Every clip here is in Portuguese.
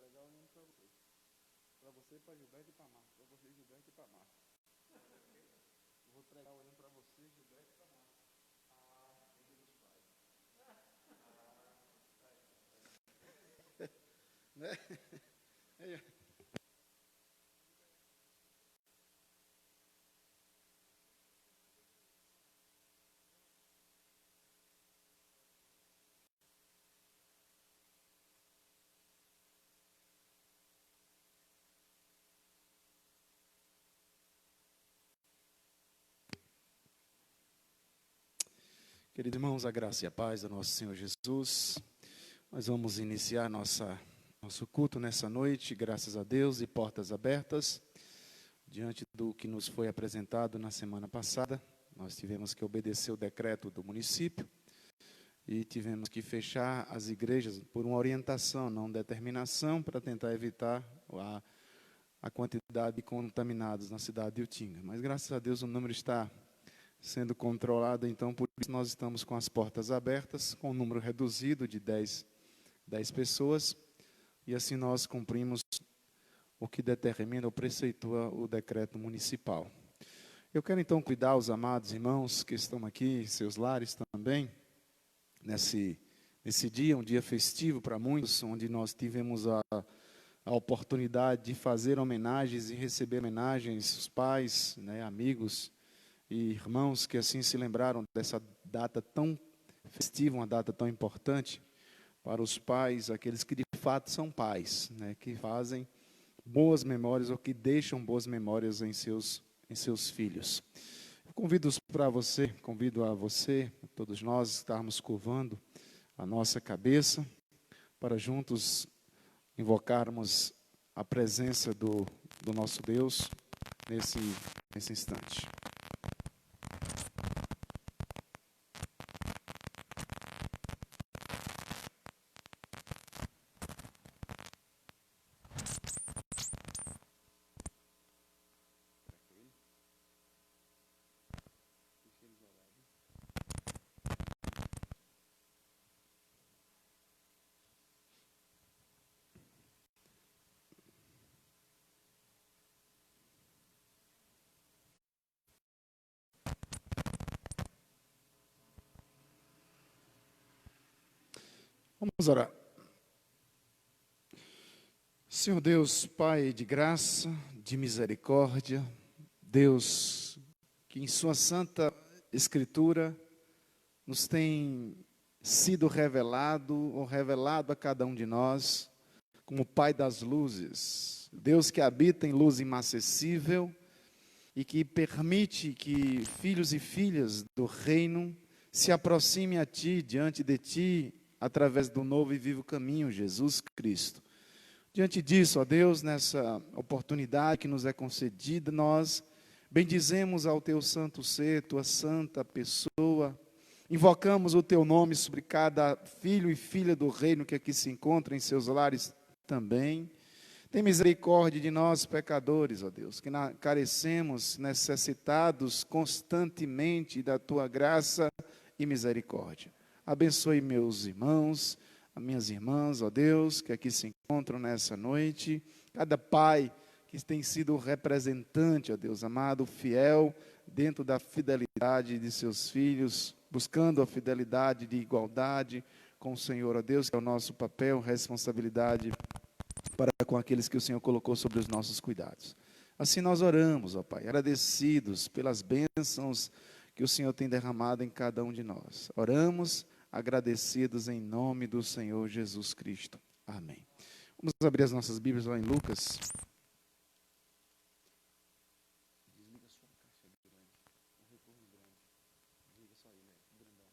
pregar olhando para você. Para você, para Gilberto e para Marcos. Para você, Gilberto e para Marcos. Eu vou pregar olhando para você, Gilberto e para Marcos. Filho dos pais. Né? Queridos irmãos, a graça e a paz do nosso Senhor Jesus. Nós vamos iniciar nosso culto nessa noite, graças a Deus, e portas abertas. Diante do que nos foi apresentado na semana passada, nós tivemos que obedecer o decreto do município e tivemos que fechar as igrejas por uma orientação, não determinação, para tentar evitar a quantidade de contaminados na cidade de Utinga. Mas, graças a Deus, o número está sendo controlado, então, por isso nós estamos com as portas abertas, com um número reduzido de 10 pessoas, e assim nós cumprimos o que determina ou preceitua o decreto municipal. Eu quero, então, convidar os amados irmãos que estão aqui, seus lares também, nesse dia, um dia festivo para muitos, onde nós tivemos a oportunidade de fazer homenagens e receber homenagens, os pais, né, amigos e irmãos que assim se lembraram dessa data tão festiva, uma data tão importante para os pais, aqueles que de fato são pais, né, que fazem boas memórias ou que deixam boas memórias em seus filhos. Eu convido a você, todos nós, estarmos curvando a nossa cabeça para juntos invocarmos a presença do nosso Deus nesse instante. Vamos orar. Senhor Deus, Pai de graça, de misericórdia, Deus que em sua santa escritura nos tem sido revelado ou revelado a cada um de nós como Pai das luzes, Deus que habita em luz inacessível e que permite que filhos e filhas do reino se aproximem a Ti, diante de Ti, através do novo e vivo caminho, Jesus Cristo. Diante disso, ó Deus, nessa oportunidade que nos é concedida, nós bendizemos ao Teu santo ser, Tua santa pessoa, invocamos o Teu nome sobre cada filho e filha do reino que aqui se encontra em seus lares também. Tem misericórdia de nós, pecadores, ó Deus, que carecemos, necessitados constantemente da Tua graça e misericórdia. Abençoe meus irmãos, as minhas irmãs, ó Deus, que aqui se encontram nessa noite. Cada pai que tem sido representante, ó Deus amado, fiel, dentro da fidelidade de seus filhos, buscando a fidelidade de igualdade com o Senhor, ó Deus, que é o nosso papel, responsabilidade para com aqueles que o Senhor colocou sobre os nossos cuidados. Assim nós oramos, ó Pai, agradecidos pelas bênçãos que o Senhor tem derramado em cada um de nós. Oramos agradecidos em nome do Senhor Jesus Cristo. Amém. Vamos abrir as nossas Bíblias lá em Lucas. Desliga sua caixa grande. Um retorno grande. Desliga só ele, grandão.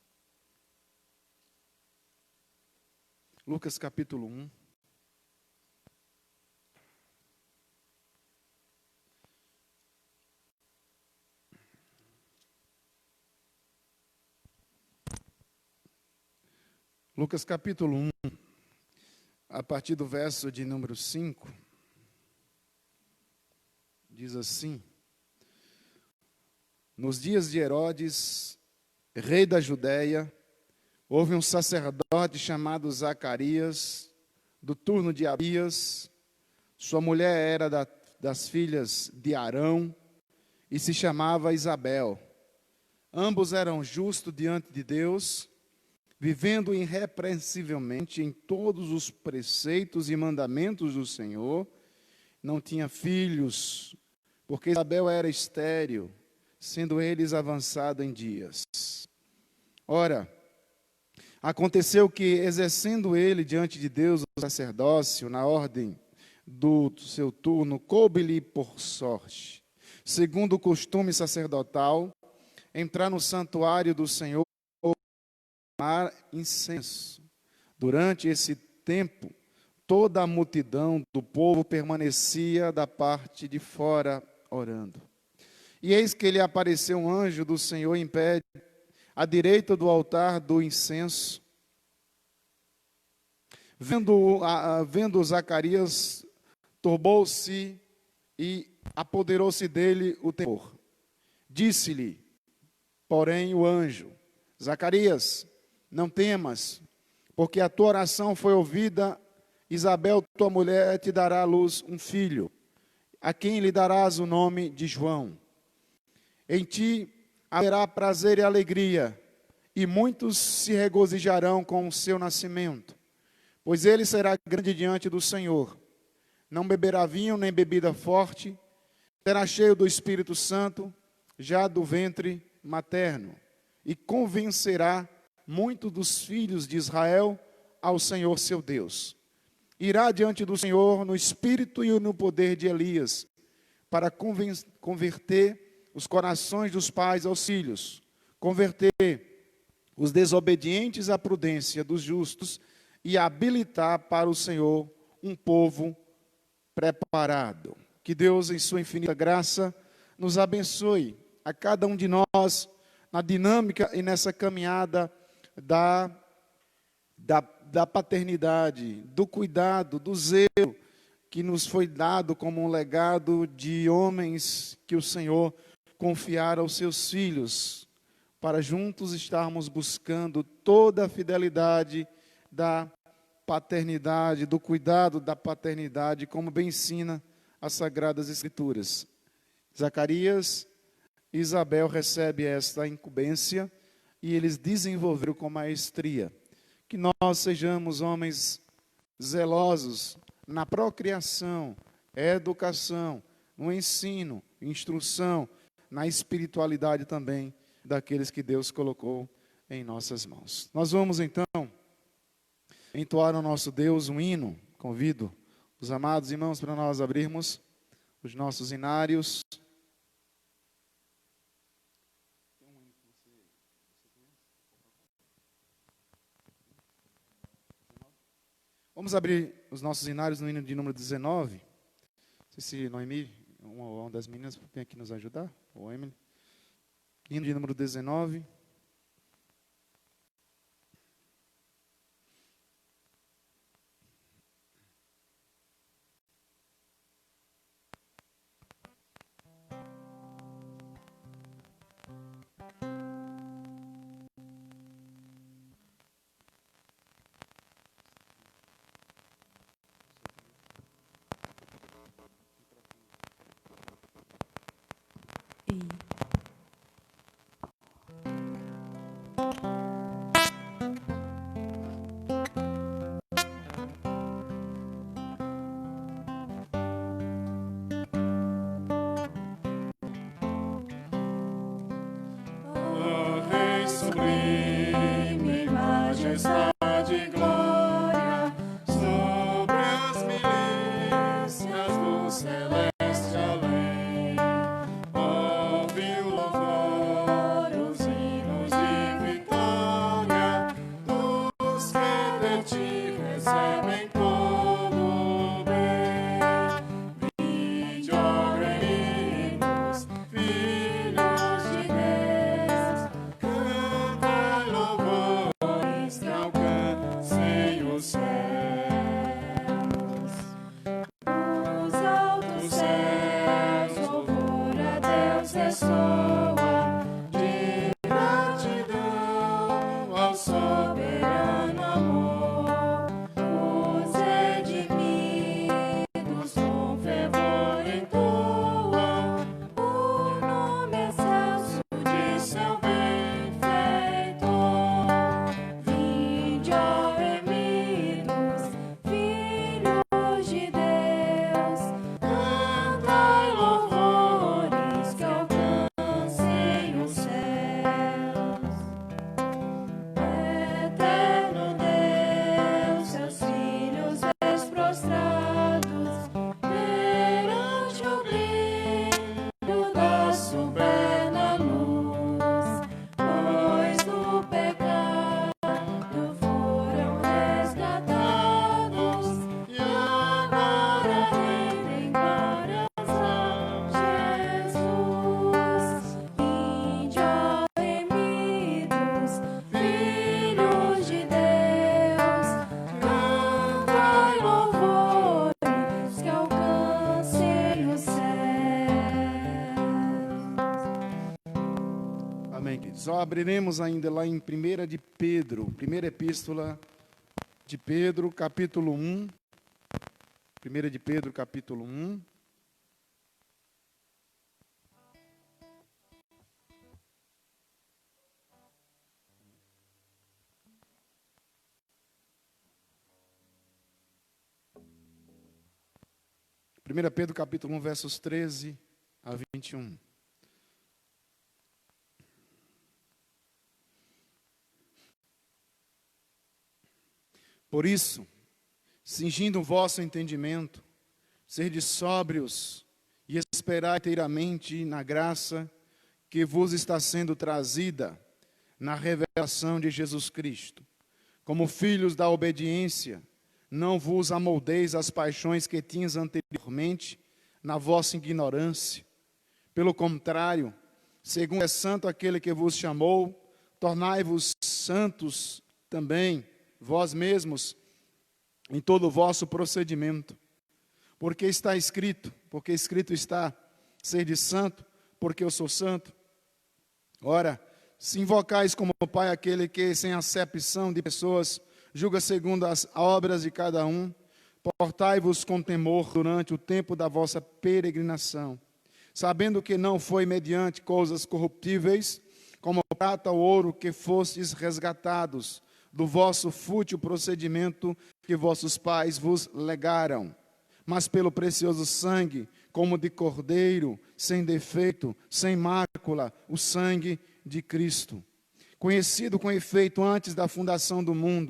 Lucas capítulo 1. Lucas capítulo 1, a partir do verso de número 5, diz assim: Nos dias de Herodes, rei da Judéia, houve um sacerdote chamado Zacarias, do turno de Abias. Sua mulher era das filhas de Arão e se chamava Isabel. Ambos eram justos diante de Deus, vivendo irrepreensivelmente em todos os preceitos e mandamentos do Senhor. Não tinha filhos, porque Isabel era estéril, sendo eles avançados em dias. Ora, aconteceu que, exercendo ele diante de Deus o sacerdócio, na ordem do seu turno, coube-lhe por sorte, segundo o costume sacerdotal, entrar no santuário do Senhor e queimar incenso. Durante esse tempo, toda a multidão do povo permanecia da parte de fora orando. E eis que lhe apareceu um anjo do Senhor em pé à direita do altar do incenso. Vendo Zacarias, turbou-se e apoderou-se dele o temor. Disse-lhe, porém, o anjo: Zacarias, não temas, porque a tua oração foi ouvida. Isabel, tua mulher, te dará à luz um filho, a quem lhe darás o nome de João. Em ti haverá prazer e alegria, e muitos se regozijarão com o seu nascimento, pois ele será grande diante do Senhor. Não beberá vinho nem bebida forte, será cheio do Espírito Santo, já do ventre materno, e convencerá muitos dos filhos de Israel ao Senhor seu Deus. Irá diante do Senhor no espírito e no poder de Elias, para converter os corações dos pais aos filhos, converter os desobedientes à prudência dos justos e habilitar para o Senhor um povo preparado. Que Deus, em sua infinita graça, nos abençoe a cada um de nós na dinâmica e nessa caminhada da paternidade, do cuidado, do zelo que nos foi dado como um legado de homens que o Senhor confiara aos seus filhos, para juntos estarmos buscando toda a fidelidade da paternidade, do cuidado da paternidade, como bem ensina as Sagradas Escrituras. Zacarias e Isabel recebem esta incumbência e eles desenvolveram com maestria. Que nós sejamos homens zelosos na procriação, educação, no ensino, instrução, na espiritualidade também daqueles que Deus colocou em nossas mãos. Nós vamos então entoar ao nosso Deus um hino. Convido os amados irmãos para nós abrirmos os nossos hinários. Vamos abrir os nossos hinários no hino de número 19. Não sei se Noemi, uma das meninas, vem aqui nos ajudar, ou Emily. Hino de número 19. Sublime majestade e glória sobre as milícias do celeste além. Ouve o louvor, os hinos de vitória dos que de ti recebem como bem. Vinde, ó reinos, filhos de Deus, cantai louvores que alcancem os céus. Os altos céus, louvor a Deus ressoa, de gratidão ao soberano amor. Os Amém, queridos. Abriremos ainda lá em 1 de Pedro, primeira epístola de Pedro, capítulo 1. 1 de Pedro, capítulo 1. Primeira Pedro, capítulo 1, versos 13 a 21. Por isso, cingindo o vosso entendimento, sede sóbrios e esperai inteiramente na graça que vos está sendo trazida na revelação de Jesus Cristo. Como filhos da obediência, não vos amoldeis às paixões que tinhas anteriormente na vossa ignorância. Pelo contrário, segundo é santo aquele que vos chamou, tornai-vos santos também vós mesmos em todo o vosso procedimento. Porque escrito está, sede santo, porque eu sou santo. Ora, se invocais como Pai aquele que, sem acepção de pessoas, julga segundo as obras de cada um, portai-vos com temor durante o tempo da vossa peregrinação, sabendo que não foi mediante coisas corruptíveis, como prata ou ouro, que fostes resgatados do vosso fútil procedimento que vossos pais vos legaram, mas pelo precioso sangue, como de cordeiro, sem defeito, sem mácula, o sangue de Cristo, conhecido com efeito antes da fundação do mundo,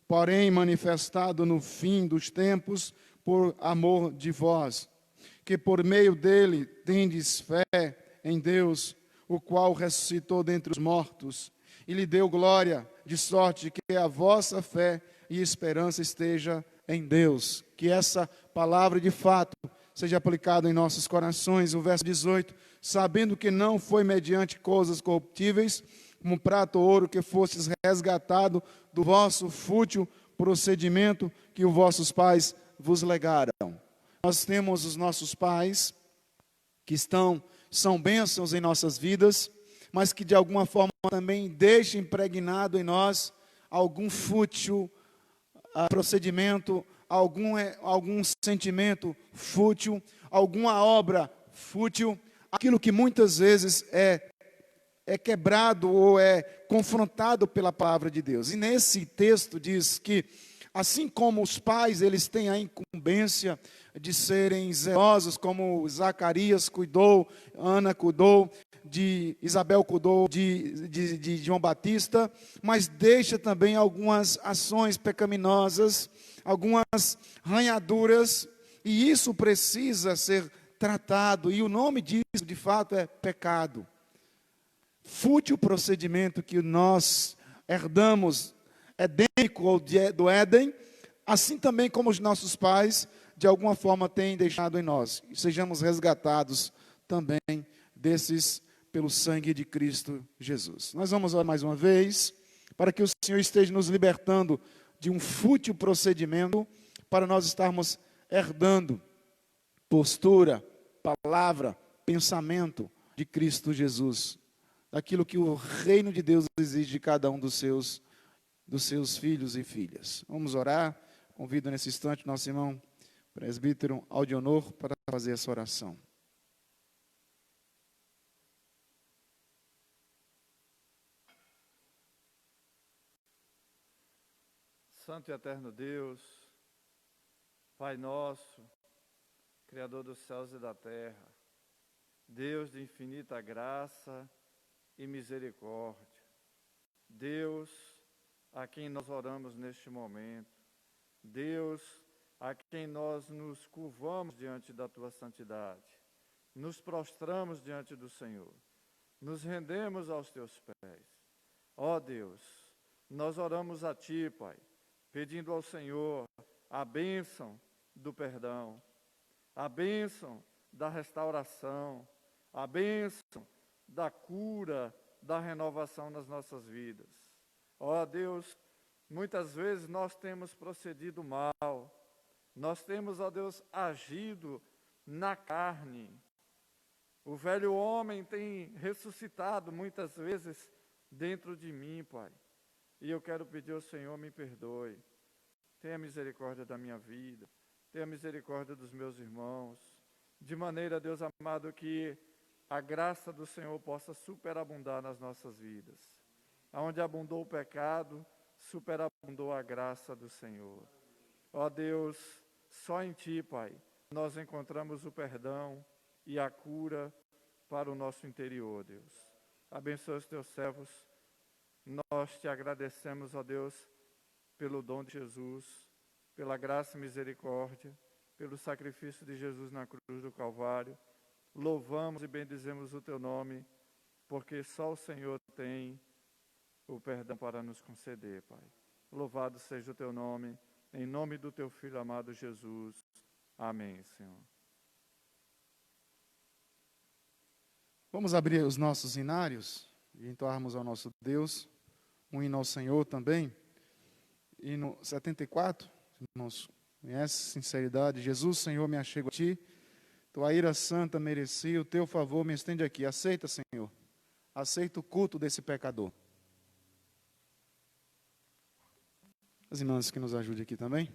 porém manifestado no fim dos tempos por amor de vós, que por meio dele tendes fé em Deus, o qual ressuscitou dentre os mortos, e lhe deu glória, de sorte que a vossa fé e esperança esteja em Deus. Que essa palavra de fato seja aplicada em nossos corações. O verso 18, sabendo que não foi mediante coisas corruptíveis, como prata ou ouro, que fostes resgatado do vosso fútil procedimento que os vossos pais vos legaram. Nós temos os nossos pais que são bênçãos em nossas vidas, mas que de alguma forma também deixam impregnado em nós algum fútil procedimento, algum sentimento fútil, alguma obra fútil, aquilo que muitas vezes é quebrado ou é confrontado pela palavra de Deus. E nesse texto diz que, assim como os pais, eles têm a incumbência de serem zelosos, como Zacarias cuidou, Ana cuidou, de Isabel cuidou de João Batista, mas deixa também algumas ações pecaminosas, algumas ranhaduras, e isso precisa ser tratado, e o nome disso de fato é pecado. Fútil procedimento que nós herdamos edênico do Éden, assim também como os nossos pais de alguma forma têm deixado em nós, e sejamos resgatados também desses pelo sangue de Cristo Jesus. Nós vamos orar mais uma vez, para que o Senhor esteja nos libertando de um fútil procedimento, para nós estarmos herdando postura, palavra, pensamento de Cristo Jesus, daquilo que o reino de Deus exige de cada um dos seus filhos e filhas. Vamos orar. Convido nesse instante nosso irmão presbítero Audionor para fazer essa oração. Santo e eterno Deus, Pai nosso, Criador dos céus e da terra, Deus de infinita graça e misericórdia, Deus a quem nós oramos neste momento, Deus a quem nós nos curvamos diante da Tua santidade, nos prostramos diante do Senhor, nos rendemos aos Teus pés. Ó Deus, nós oramos a Ti, Pai, pedindo ao Senhor a bênção do perdão, a bênção da restauração, a bênção da cura, da renovação nas nossas vidas. Ó Deus, muitas vezes nós temos procedido mal, nós temos, ó Deus, agido na carne, O velho homem tem ressuscitado muitas vezes dentro de mim, Pai. E eu quero pedir ao Senhor, me perdoe. Tenha misericórdia da minha vida. Tenha misericórdia dos meus irmãos. De maneira, Deus amado, que a graça do Senhor possa superabundar nas nossas vidas. Aonde abundou o pecado, superabundou a graça do Senhor. Ó Deus, só em Ti, Pai, nós encontramos o perdão e a cura para o nosso interior, Deus. Abençoa os Teus servos. Nós Te agradecemos, ó Deus, pelo dom de Jesus, pela graça e misericórdia, pelo sacrifício de Jesus na cruz do Calvário. Louvamos e bendizemos o Teu nome, porque só o Senhor tem o perdão para nos conceder, Pai. Louvado seja o Teu nome, em nome do Teu Filho amado Jesus. Amém, Senhor. Vamos abrir os nossos hinários e entoarmos ao nosso Deus, um hino ao Senhor também. Hino 74, irmãos, conhece sinceridade. Jesus, Senhor, me achego a Ti, Tua ira santa mereci, o Teu favor me estende aqui. Aceita, Senhor, aceita o culto desse pecador. As irmãs que nos ajudem aqui também.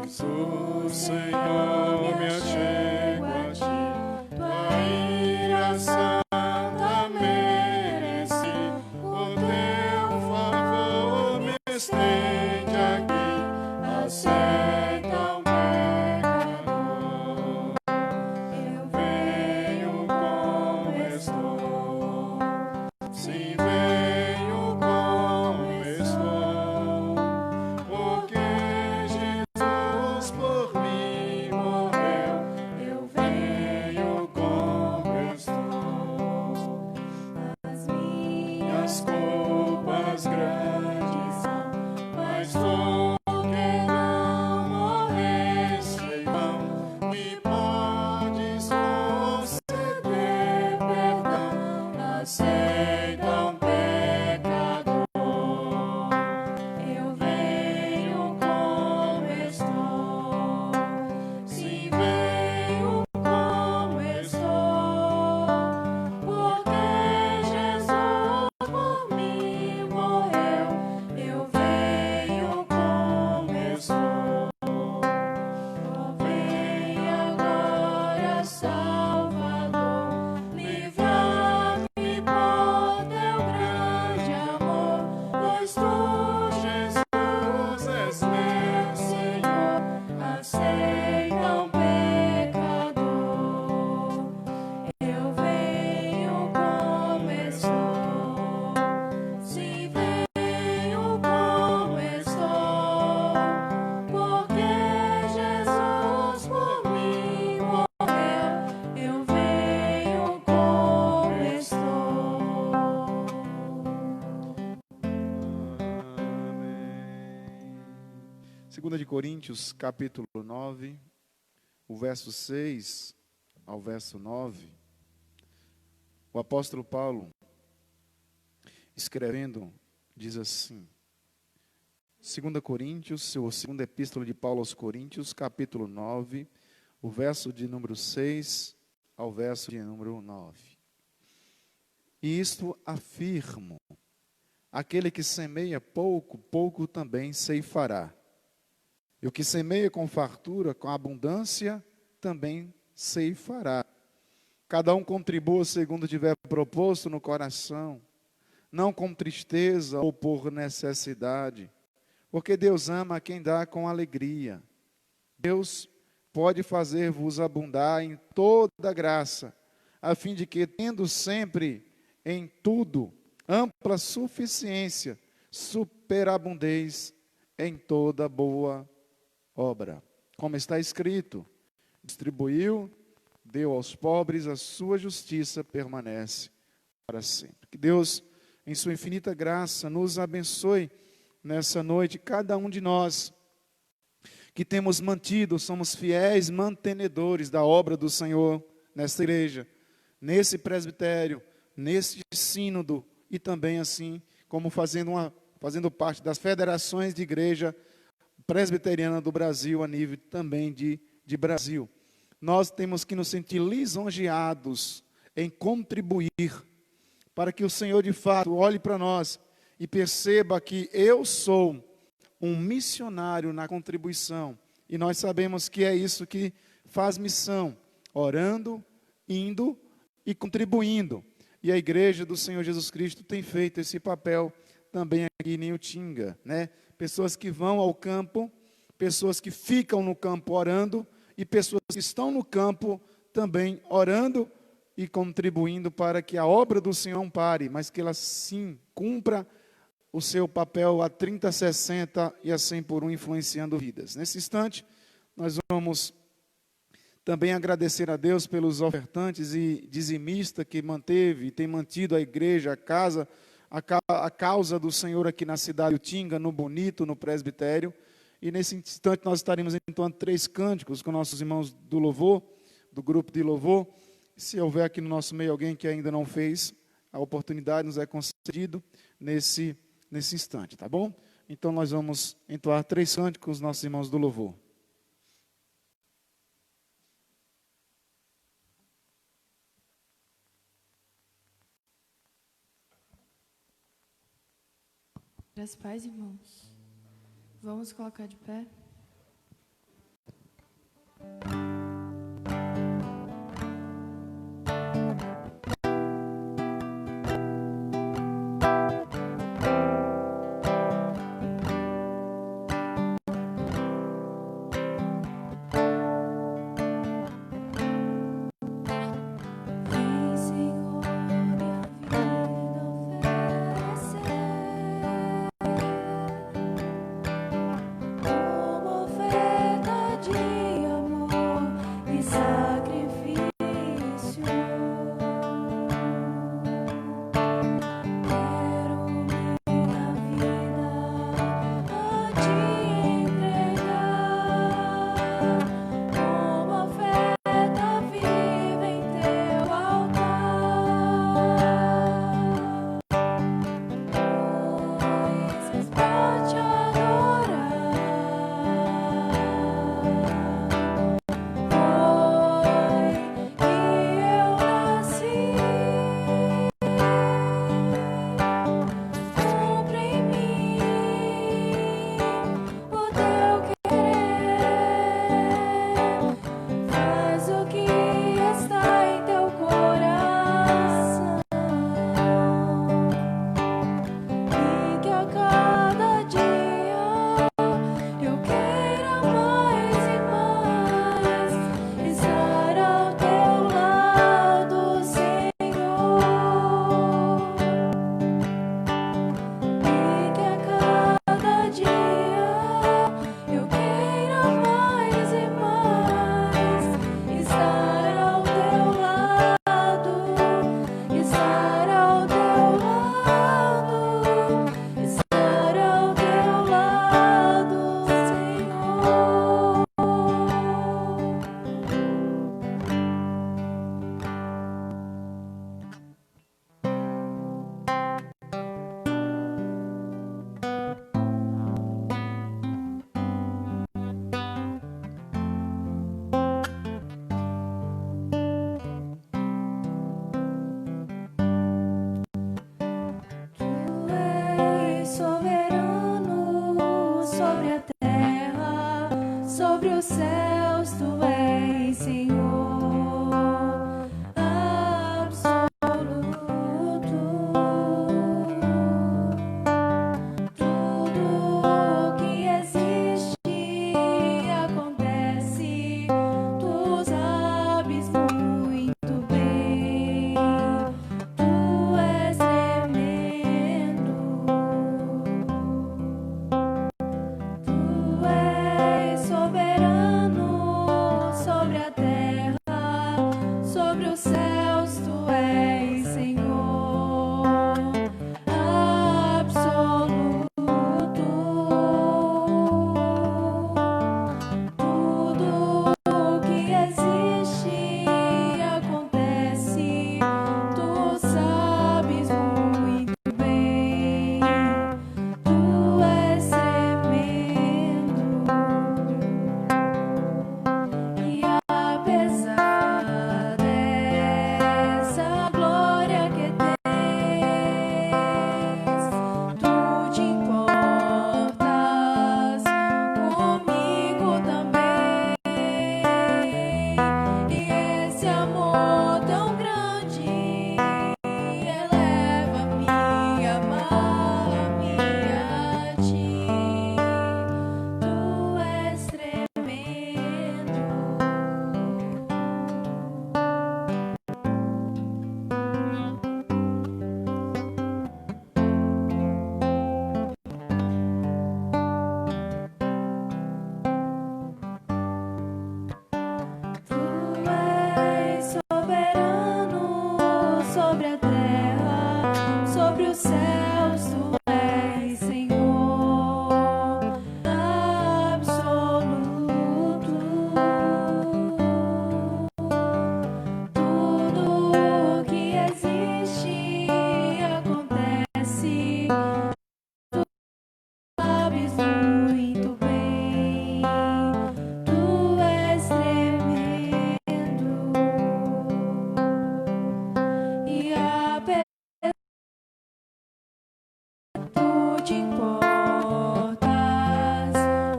Jesus, Senhor, me achego a Ti, Tua ira santa mereci, o Teu favor me estende aqui, aceita o pecador. Eu venho como estou, sim, venho como estou, porque por mim morreu, eu venho como estou. As minhas culpas grandes são, mas tu que não morreste em vão, me podes conceder perdão. Aceita um pecador. Eu venho como estou. Sim, venho como estou, porque Jesus por mim morreu. Eu venho como estou. Oh, vem agora, Salvador, livrar-me por Teu grande amor, pois Tu, Jesus, és meu Senhor. Aceita um pecador. Eu venho como estou, sim, venho como estou, porque Jesus por mim morreu. Eu venho como estou. Segunda de Coríntios, capítulo 9, o verso 6 ao verso 9. O apóstolo Paulo, escrevendo, diz assim: 2 Coríntios, ou segunda epístola de Paulo aos Coríntios, capítulo 9, o verso de número 6 ao verso de número 9. E isto afirmo: aquele que semeia pouco, pouco também ceifará. E o que semeia com fartura, com abundância, também ceifará. Cada um contribua segundo tiver proposto no coração, não com tristeza ou por necessidade, porque Deus ama quem dá com alegria. Deus pode fazer-vos abundar em toda graça, a fim de que, tendo sempre em tudo ampla suficiência, superabundeis em toda boa obra. Como está escrito: distribuiu, deu aos pobres, a sua justiça permanece para sempre. Que Deus, em sua infinita graça, nos abençoe nessa noite, cada um de nós que temos mantido, somos fiéis mantenedores da obra do Senhor nesta igreja, nesse presbitério, nesse sínodo e também assim como fazendo parte das federações de igreja presbiteriana do Brasil, a nível também de Brasil. Nós temos que nos sentir lisonjeados em contribuir para que o Senhor de fato olhe para nós e perceba que eu sou um missionário na contribuição. E nós sabemos que é isso que faz missão, orando, indo e contribuindo. E a igreja do Senhor Jesus Cristo tem feito esse papel também aqui em Utinga, né? Pessoas que vão ao campo, pessoas que ficam no campo orando e pessoas que estão no campo também orando e contribuindo para que a obra do Senhor não pare, mas que ela sim cumpra o seu papel a 30, 60 e a 100 por 1, influenciando vidas. Nesse instante, nós vamos também agradecer a Deus pelos ofertantes e dizimistas que manteve e tem mantido a igreja, a casa, a causa do Senhor aqui na cidade de Utinga, no Bonito, no presbitério. E nesse instante nós estaremos entoando 3 cânticos com nossos irmãos do louvor, do grupo de louvor. Se houver aqui no nosso meio alguém que ainda não fez, a oportunidade nos é concedido nesse instante, tá bom? Então nós vamos entoar 3 cânticos com os nossos irmãos do louvor. Graças a Deus, irmãos. Vamos colocar de pé. Soberano. sobre a terra, sobre os céus, tu és Senhor absoluto. Tudo que existe acontece, tu sabes muito bem, tu és tremendo. E apesar tu te importas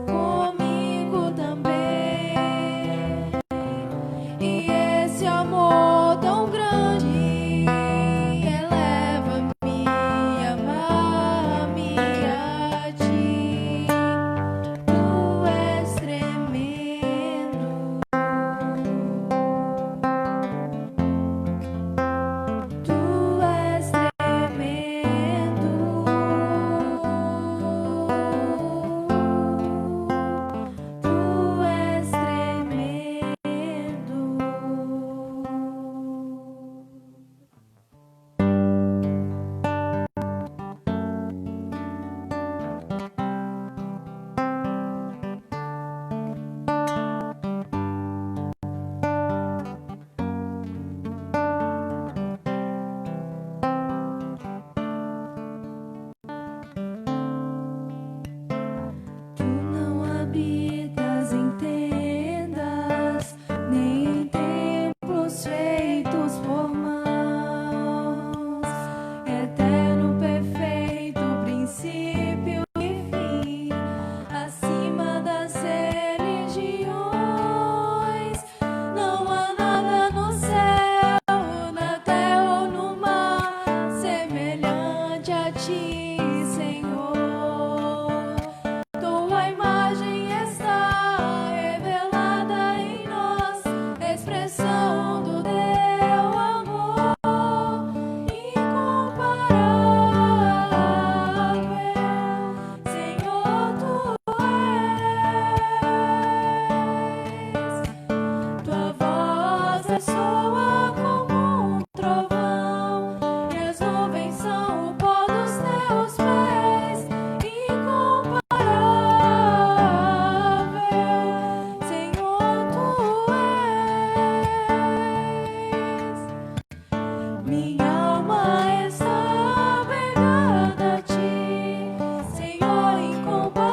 comigo também. E esse amor tão grande eleva-me, amar-me a ti. Tu és tremendo. Tu és tremendo. Tu és tremendo. Tu não habitas em tendas, nem em templos feitos por mãos. Eterno, perfeito, princípio e fim, acima das religiões. Não há nada no céu, na terra ou no mar, semelhante a ti, Senhor. Tua imagem está revelada em nós, expressão do teu amor incomparável. Senhor, tu és. Tua voz ressoa como um trovão, e as nuvens são o pó dos teus pés. Incomparável, Senhor, tu és. Minha alma está apegada a ti, Senhor, incomparável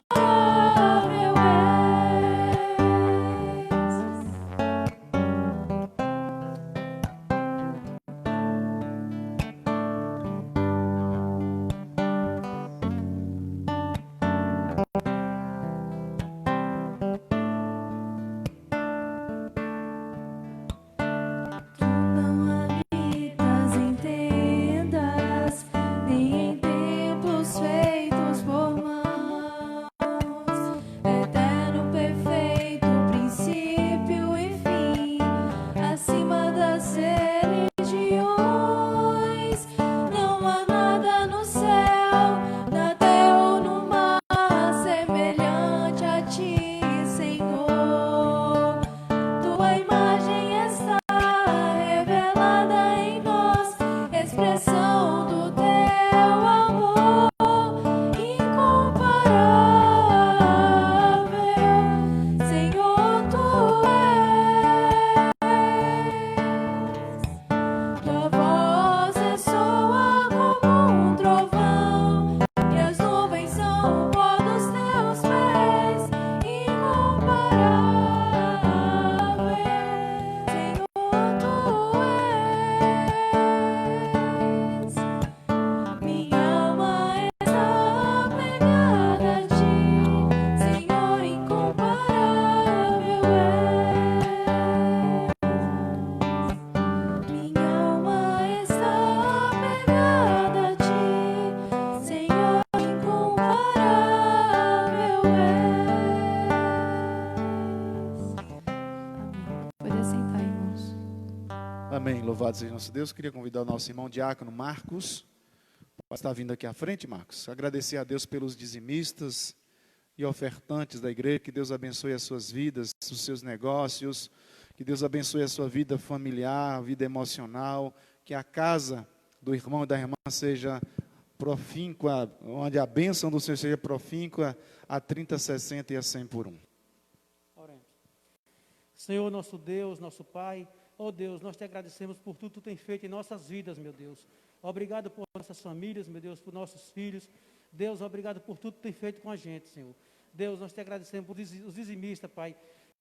Tu não habitas em tendas, nem em templos feitos por mãos. Eterno, perfeito, princípio e fim, acima das religiões. Não há nada no céu, na terra ou no mar, semelhante a ti, Senhor. Tua imagem está revelada em nós, expressão do teu amor incomparável. Senhor, tu és. Tua voz ressoa como um trovão, e as nuvens são o pó dos teus pés. Incomparável, Senhor, tu és. Minha alma está apegada a ti, Senhor, incomparável és. Minha alma está apegada a ti, Senhor, incomparável és. Pode assentar, irmãos. Amém. Louvado seja nosso Deus. Queria convidar o nosso irmão diácono Marcos. Pode estar vindo aqui à frente, Marcos. Agradecer a Deus pelos dizimistas e ofertantes da igreja. Que Deus abençoe as suas vidas, os seus negócios. Que Deus abençoe a sua vida familiar, a vida emocional. que a casa do irmão e da irmã seja profíncua, onde a bênção do Senhor seja profíncua a 30, 60 e a 100 por um. Oremos. Senhor, nosso Deus, nosso Pai, ó Deus, nós te agradecemos por tudo que tu tem feito em nossas vidas, meu Deus. Obrigado por nossas famílias, meu Deus, por nossos filhos. Deus, obrigado por tudo que tu tem feito com a gente, Senhor. Deus, nós te agradecemos por os dizimistas, Pai.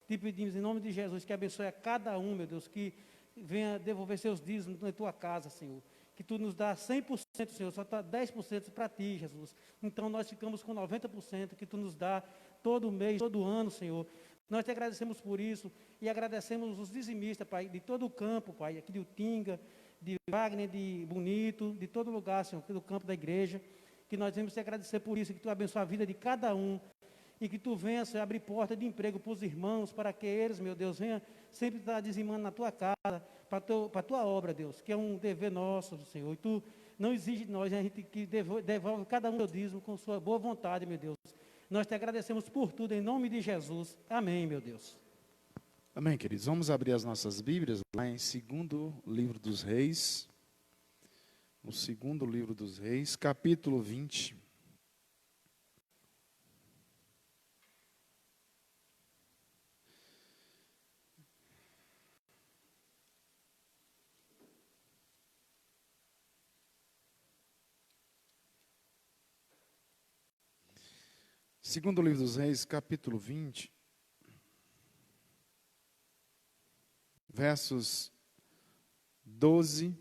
Te pedimos em nome de Jesus que abençoe a cada um, meu Deus, que venha devolver seus dízimos na tua casa, Senhor. Que tu nos dá 100%, Senhor, só está 10% para ti, Jesus. Então nós ficamos com 90% que tu nos dá todo mês, todo ano, Senhor. Nós te agradecemos por isso e agradecemos os dizimistas, Pai, de todo o campo, Pai, aqui de Utinga, de Wagner, de Bonito, de todo lugar, Senhor, aqui do campo da igreja, que nós vamos te agradecer por isso, que tu abençoe a vida de cada um e que tu venha, Senhor, abrir porta de emprego para os irmãos, para que eles, meu Deus, venham sempre estar dizimando na tua casa, para a tua obra, Deus, que é um dever nosso, Senhor, e tu não exige de nós, a gente que devolve cada um o seu dízimo com sua boa vontade, meu Deus. Nós te agradecemos por tudo, em nome de Jesus. Amém, meu Deus. Amém, queridos. Vamos abrir as nossas Bíblias lá em 2º livro dos Reis. No 2º livro dos Reis, capítulo 20. Segundo livro dos Reis, capítulo 20, versos 12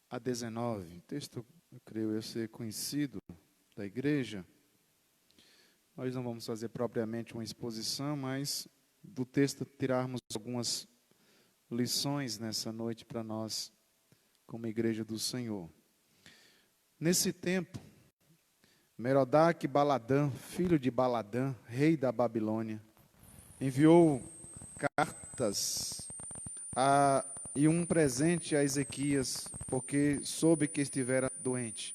a 19. O texto, eu creio, ser conhecido da igreja. Nós não vamos fazer propriamente uma exposição, mas do texto tirarmos algumas lições nessa noite para nós, como igreja do Senhor. Nesse tempo, Merodach Baladã, filho de Baladã, rei da Babilônia, enviou cartas e um presente a Ezequias, porque soube que estivera doente.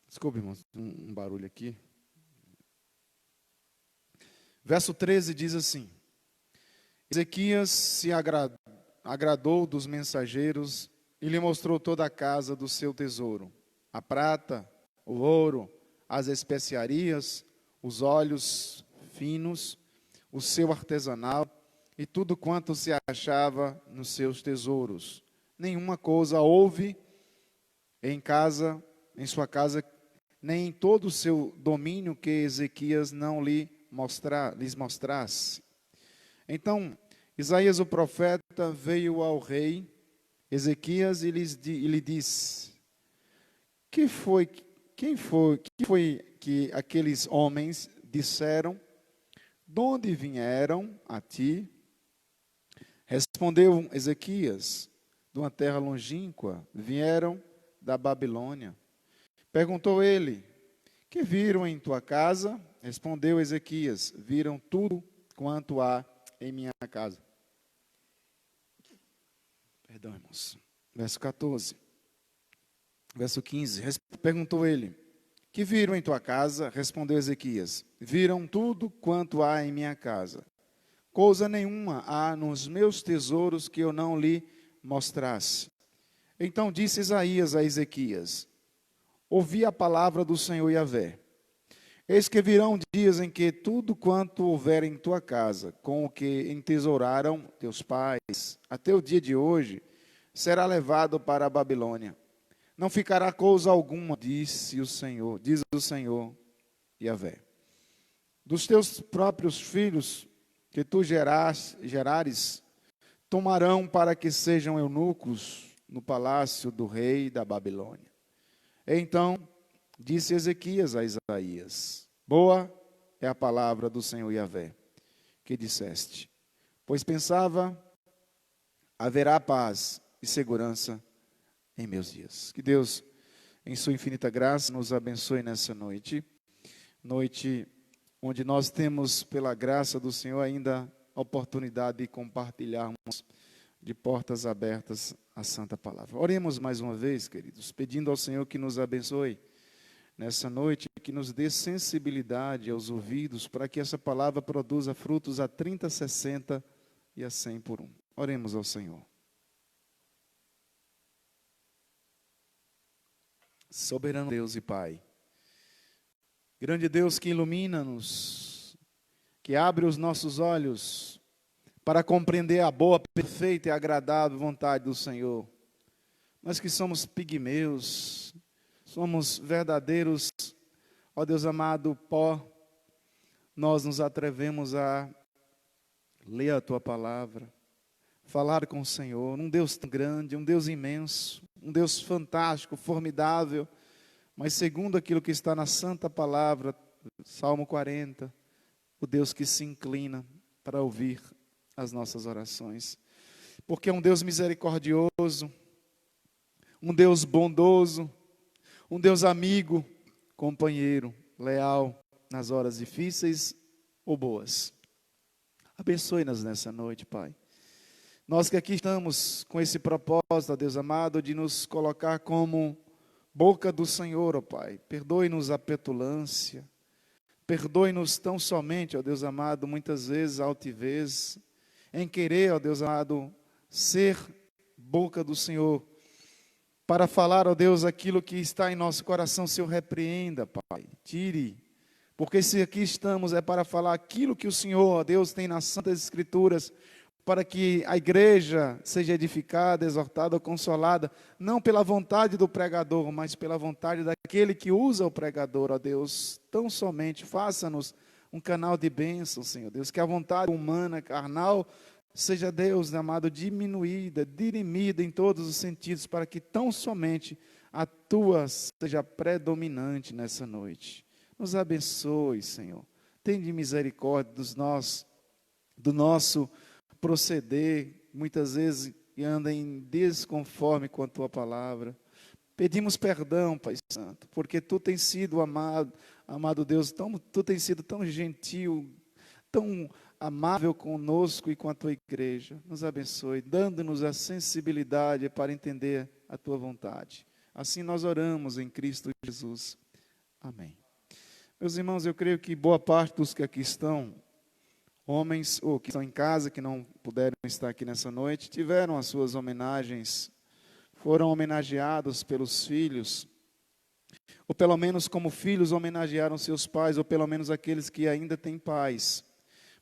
Desculpe, irmãos, um barulho aqui. Verso 13 diz assim: Ezequias se agradou dos mensageiros e lhe mostrou toda a casa do seu tesouro, a prata, o ouro, as especiarias, os óleos finos, o seu artesanal e tudo quanto se achava nos seus tesouros. Nenhuma coisa houve em sua casa, nem em todo o seu domínio que Ezequias não lhes mostrasse. Então, Isaías o profeta veio ao rei Ezequias e lhe disse: que foi que aqueles homens disseram? De onde vieram a ti? Respondeu Ezequias: de uma terra longínqua, vieram da Babilônia. Perguntou ele: que viram em tua casa? Respondeu Ezequias: viram tudo quanto há em minha casa. Perdão, irmãos. Verso 14. Verso 15. Perguntou ele: que viram em tua casa? Respondeu Ezequias: viram tudo quanto há em minha casa. Coisa nenhuma há nos meus tesouros que eu não lhe mostrasse. Então disse Isaías a Ezequias: ouvi a palavra do Senhor Yahvé. Eis que virão dias em que tudo quanto houver em tua casa, com o que entesouraram teus pais, até o dia de hoje, será levado para a Babilônia. Não ficará coisa alguma, diz o Senhor Yahvé. Dos teus próprios filhos que tu gerares, tomarão para que sejam eunucos no palácio do rei da Babilônia. Então disse Ezequias a Isaías: boa é a palavra do Senhor Yahvé, que disseste. Pois pensava, haverá paz e segurança em meus dias. Que Deus, em sua infinita graça, nos abençoe nessa noite. Noite onde nós temos, pela graça do Senhor, ainda a oportunidade de compartilharmos de portas abertas a santa palavra. Oremos mais uma vez, queridos, pedindo ao Senhor que nos abençoe nessa noite, que nos dê sensibilidade aos ouvidos, para que essa palavra produza frutos a 30, 60 e a 100 por um. Oremos ao Senhor. Soberano Deus e Pai, grande Deus que ilumina-nos, que abre os nossos olhos para compreender a boa, perfeita e agradável vontade do Senhor. Nós que somos pigmeus, somos verdadeiros, ó Deus amado, pó, nós nos atrevemos a ler a Tua palavra, falar com o Senhor, um Deus tão grande, um Deus imenso, um Deus fantástico, formidável, mas segundo aquilo que está na Santa Palavra, Salmo 40, o Deus que se inclina para ouvir as nossas orações, porque é um Deus misericordioso, um Deus bondoso, um Deus amigo, companheiro, leal nas horas difíceis ou boas. Abençoe-nos nessa noite, Pai. Nós que aqui estamos com esse propósito, ó Deus amado, de nos colocar como boca do Senhor, ó Pai. Perdoe-nos a petulância, perdoe-nos tão somente, ó Deus amado, muitas vezes a altivez, em querer, ó Deus amado, ser boca do Senhor, para falar, ó Deus, aquilo que está em nosso coração. Senhor, repreenda, Pai, tire, porque se aqui estamos é para falar aquilo que o Senhor, ó Deus, tem nas Santas Escrituras, para que a igreja seja edificada, exortada, consolada, não pela vontade do pregador, mas pela vontade daquele que usa o pregador, ó Deus. Tão somente faça-nos um canal de bênção, Senhor Deus, que a vontade humana, carnal, seja, Deus amado, diminuída, dirimida em todos os sentidos, para que tão somente a Tua seja predominante nessa noite. Nos abençoe, Senhor. Tende misericórdia do nosso proceder, muitas vezes anda em desconforme com a Tua palavra. Pedimos perdão, Pai Santo, porque Tu tens sido amado Deus, Tu tens sido tão gentil, tão amável conosco e com a Tua igreja. Nos abençoe, dando-nos a sensibilidade para entender a Tua vontade. Assim nós oramos em Cristo Jesus. Amém. Meus irmãos, eu creio que boa parte dos que aqui estão, homens ou que estão em casa, que não puderam estar aqui nessa noite, tiveram as suas homenagens, foram homenageados pelos filhos, ou pelo menos como filhos homenagearam seus pais, ou pelo menos aqueles que ainda têm pais.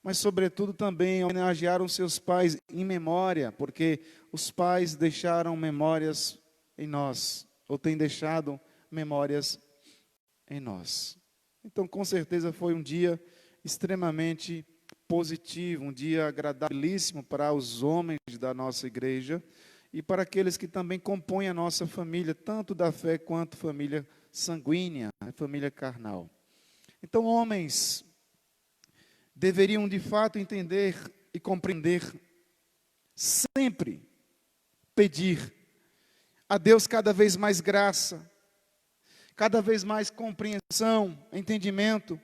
Mas, sobretudo, também homenagearam seus pais em memória, porque os pais deixaram memórias em nós, ou têm deixado memórias em nós. Então, com certeza, foi um dia extremamente positivo, um dia agradabilíssimo para os homens da nossa igreja e para aqueles que também compõem a nossa família, tanto da fé quanto família sanguínea, a família carnal. Então, homens deveriam de fato entender e compreender, sempre pedir a Deus cada vez mais graça, cada vez mais compreensão, entendimento,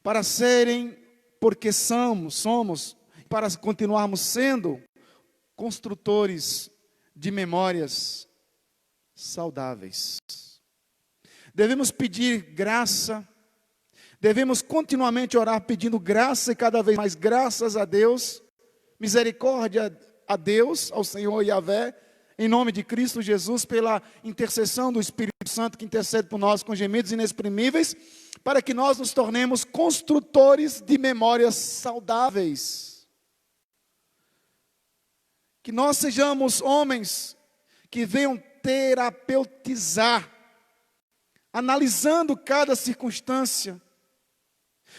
para serem, porque somos, para continuarmos sendo construtores de memórias saudáveis. Devemos pedir graça, devemos continuamente orar pedindo graça e cada vez mais graças a Deus, misericórdia a Deus, ao Senhor Yahvé, em nome de Cristo Jesus, pela intercessão do Espírito Santo que intercede por nós com gemidos inexprimíveis, para que nós nos tornemos construtores de memórias saudáveis. Que nós sejamos homens que venham terapeutizar, analisando cada circunstância,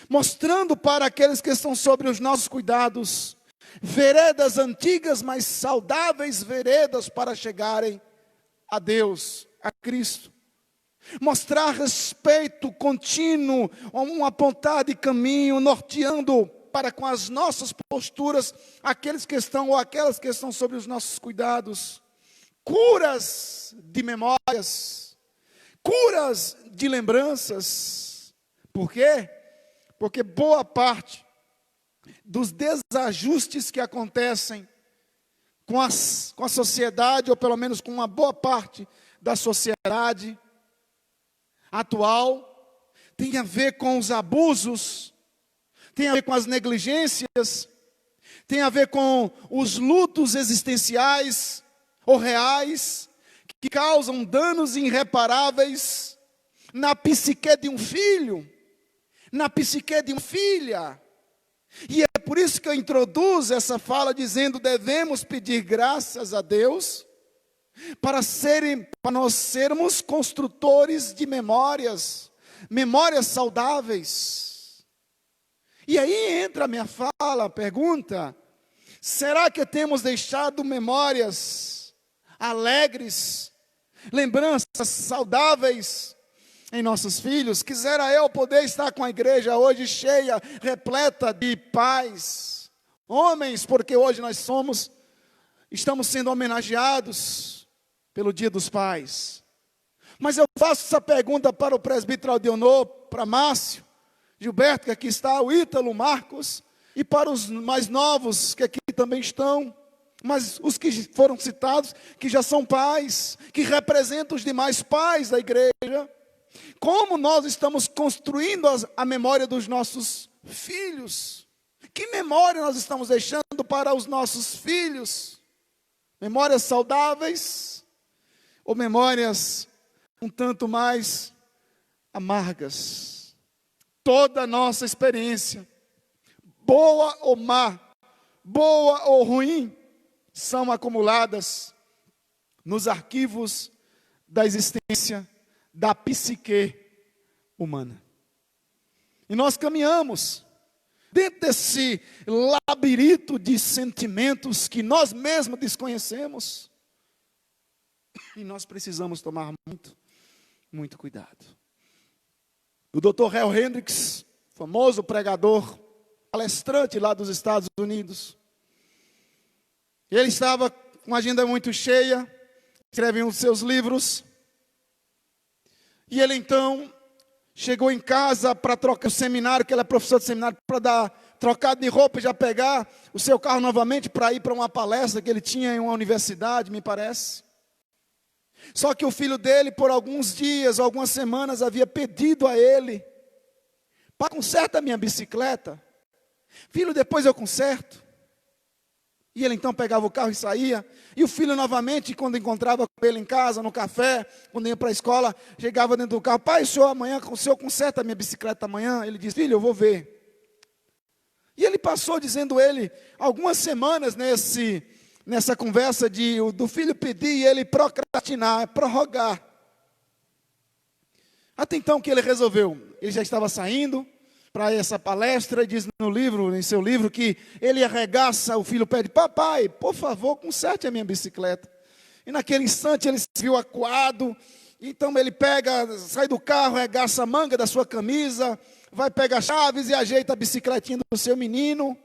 mostrando para aqueles que estão sobre os nossos cuidados, veredas antigas, mas saudáveis veredas para chegarem a Deus, a Cristo. Mostrar respeito contínuo, um apontar de caminho, norteando para com as nossas posturas aqueles que estão ou aquelas que estão sobre os nossos cuidados. Curas de memórias, curas de lembranças. Por quê? Porque boa parte dos desajustes que acontecem com a sociedade, ou pelo menos com uma boa parte da sociedade, atual, tem a ver com os abusos, tem a ver com as negligências, tem a ver com os lutos existenciais ou reais, que causam danos irreparáveis na psique de um filho, na psique de uma filha. E é por isso que eu introduzo essa fala dizendo: devemos pedir graças a Deus para nós sermos construtores de memórias saudáveis. E aí entra a minha fala, a pergunta: será que temos deixado memórias alegres, lembranças saudáveis em nossos filhos? Quisera eu poder estar com a igreja hoje cheia, repleta de pais, homens, porque hoje nós estamos sendo homenageados pelo Dia dos Pais. Mas eu faço essa pergunta para o presbítero Aldionor, para Márcio, Gilberto, que aqui está, o Ítalo, Marcos, e para os mais novos, que aqui também estão, mas os que foram citados, que já são pais, que representam os demais pais da igreja. Como nós estamos construindo a memória dos nossos filhos? Que memória nós estamos deixando para os nossos filhos? Memórias saudáveis ou memórias um tanto mais amargas? Toda a nossa experiência, boa ou má, boa ou ruim, são acumuladas nos arquivos da existência da psique humana. E nós caminhamos dentro desse labirinto de sentimentos que nós mesmos desconhecemos. E nós precisamos tomar muito cuidado. O Dr. Hal Hendricks, famoso pregador, palestrante lá dos Estados Unidos, ele estava com uma agenda muito cheia, escreve um dos seus livros, e ele então chegou em casa para trocar o seminário, que ele é professor de seminário, para dar trocado de roupa e já pegar o seu carro novamente para ir para uma palestra que ele tinha em uma universidade, me parece. Só que o filho dele, por alguns dias, algumas semanas, havia pedido a ele: pai, conserta a minha bicicleta. Filho, depois eu conserto. E ele então pegava o carro e saía. E o filho novamente, quando encontrava com ele em casa, no café, quando ia para a escola, chegava dentro do carro: pai, o senhor conserta a minha bicicleta amanhã? Ele disse: filho, eu vou ver. E ele passou, dizendo ele, algumas semanas nessa conversa do filho pedir e ele procrastinar, prorrogar. Até então que ele resolveu, ele já estava saindo para essa palestra, e diz em seu livro, que ele arregaça, o filho pede: papai, por favor, conserte a minha bicicleta. E naquele instante ele se viu acuado, então ele sai do carro, arregaça a manga da sua camisa, vai pegar chaves e ajeita a bicicletinha do seu menino,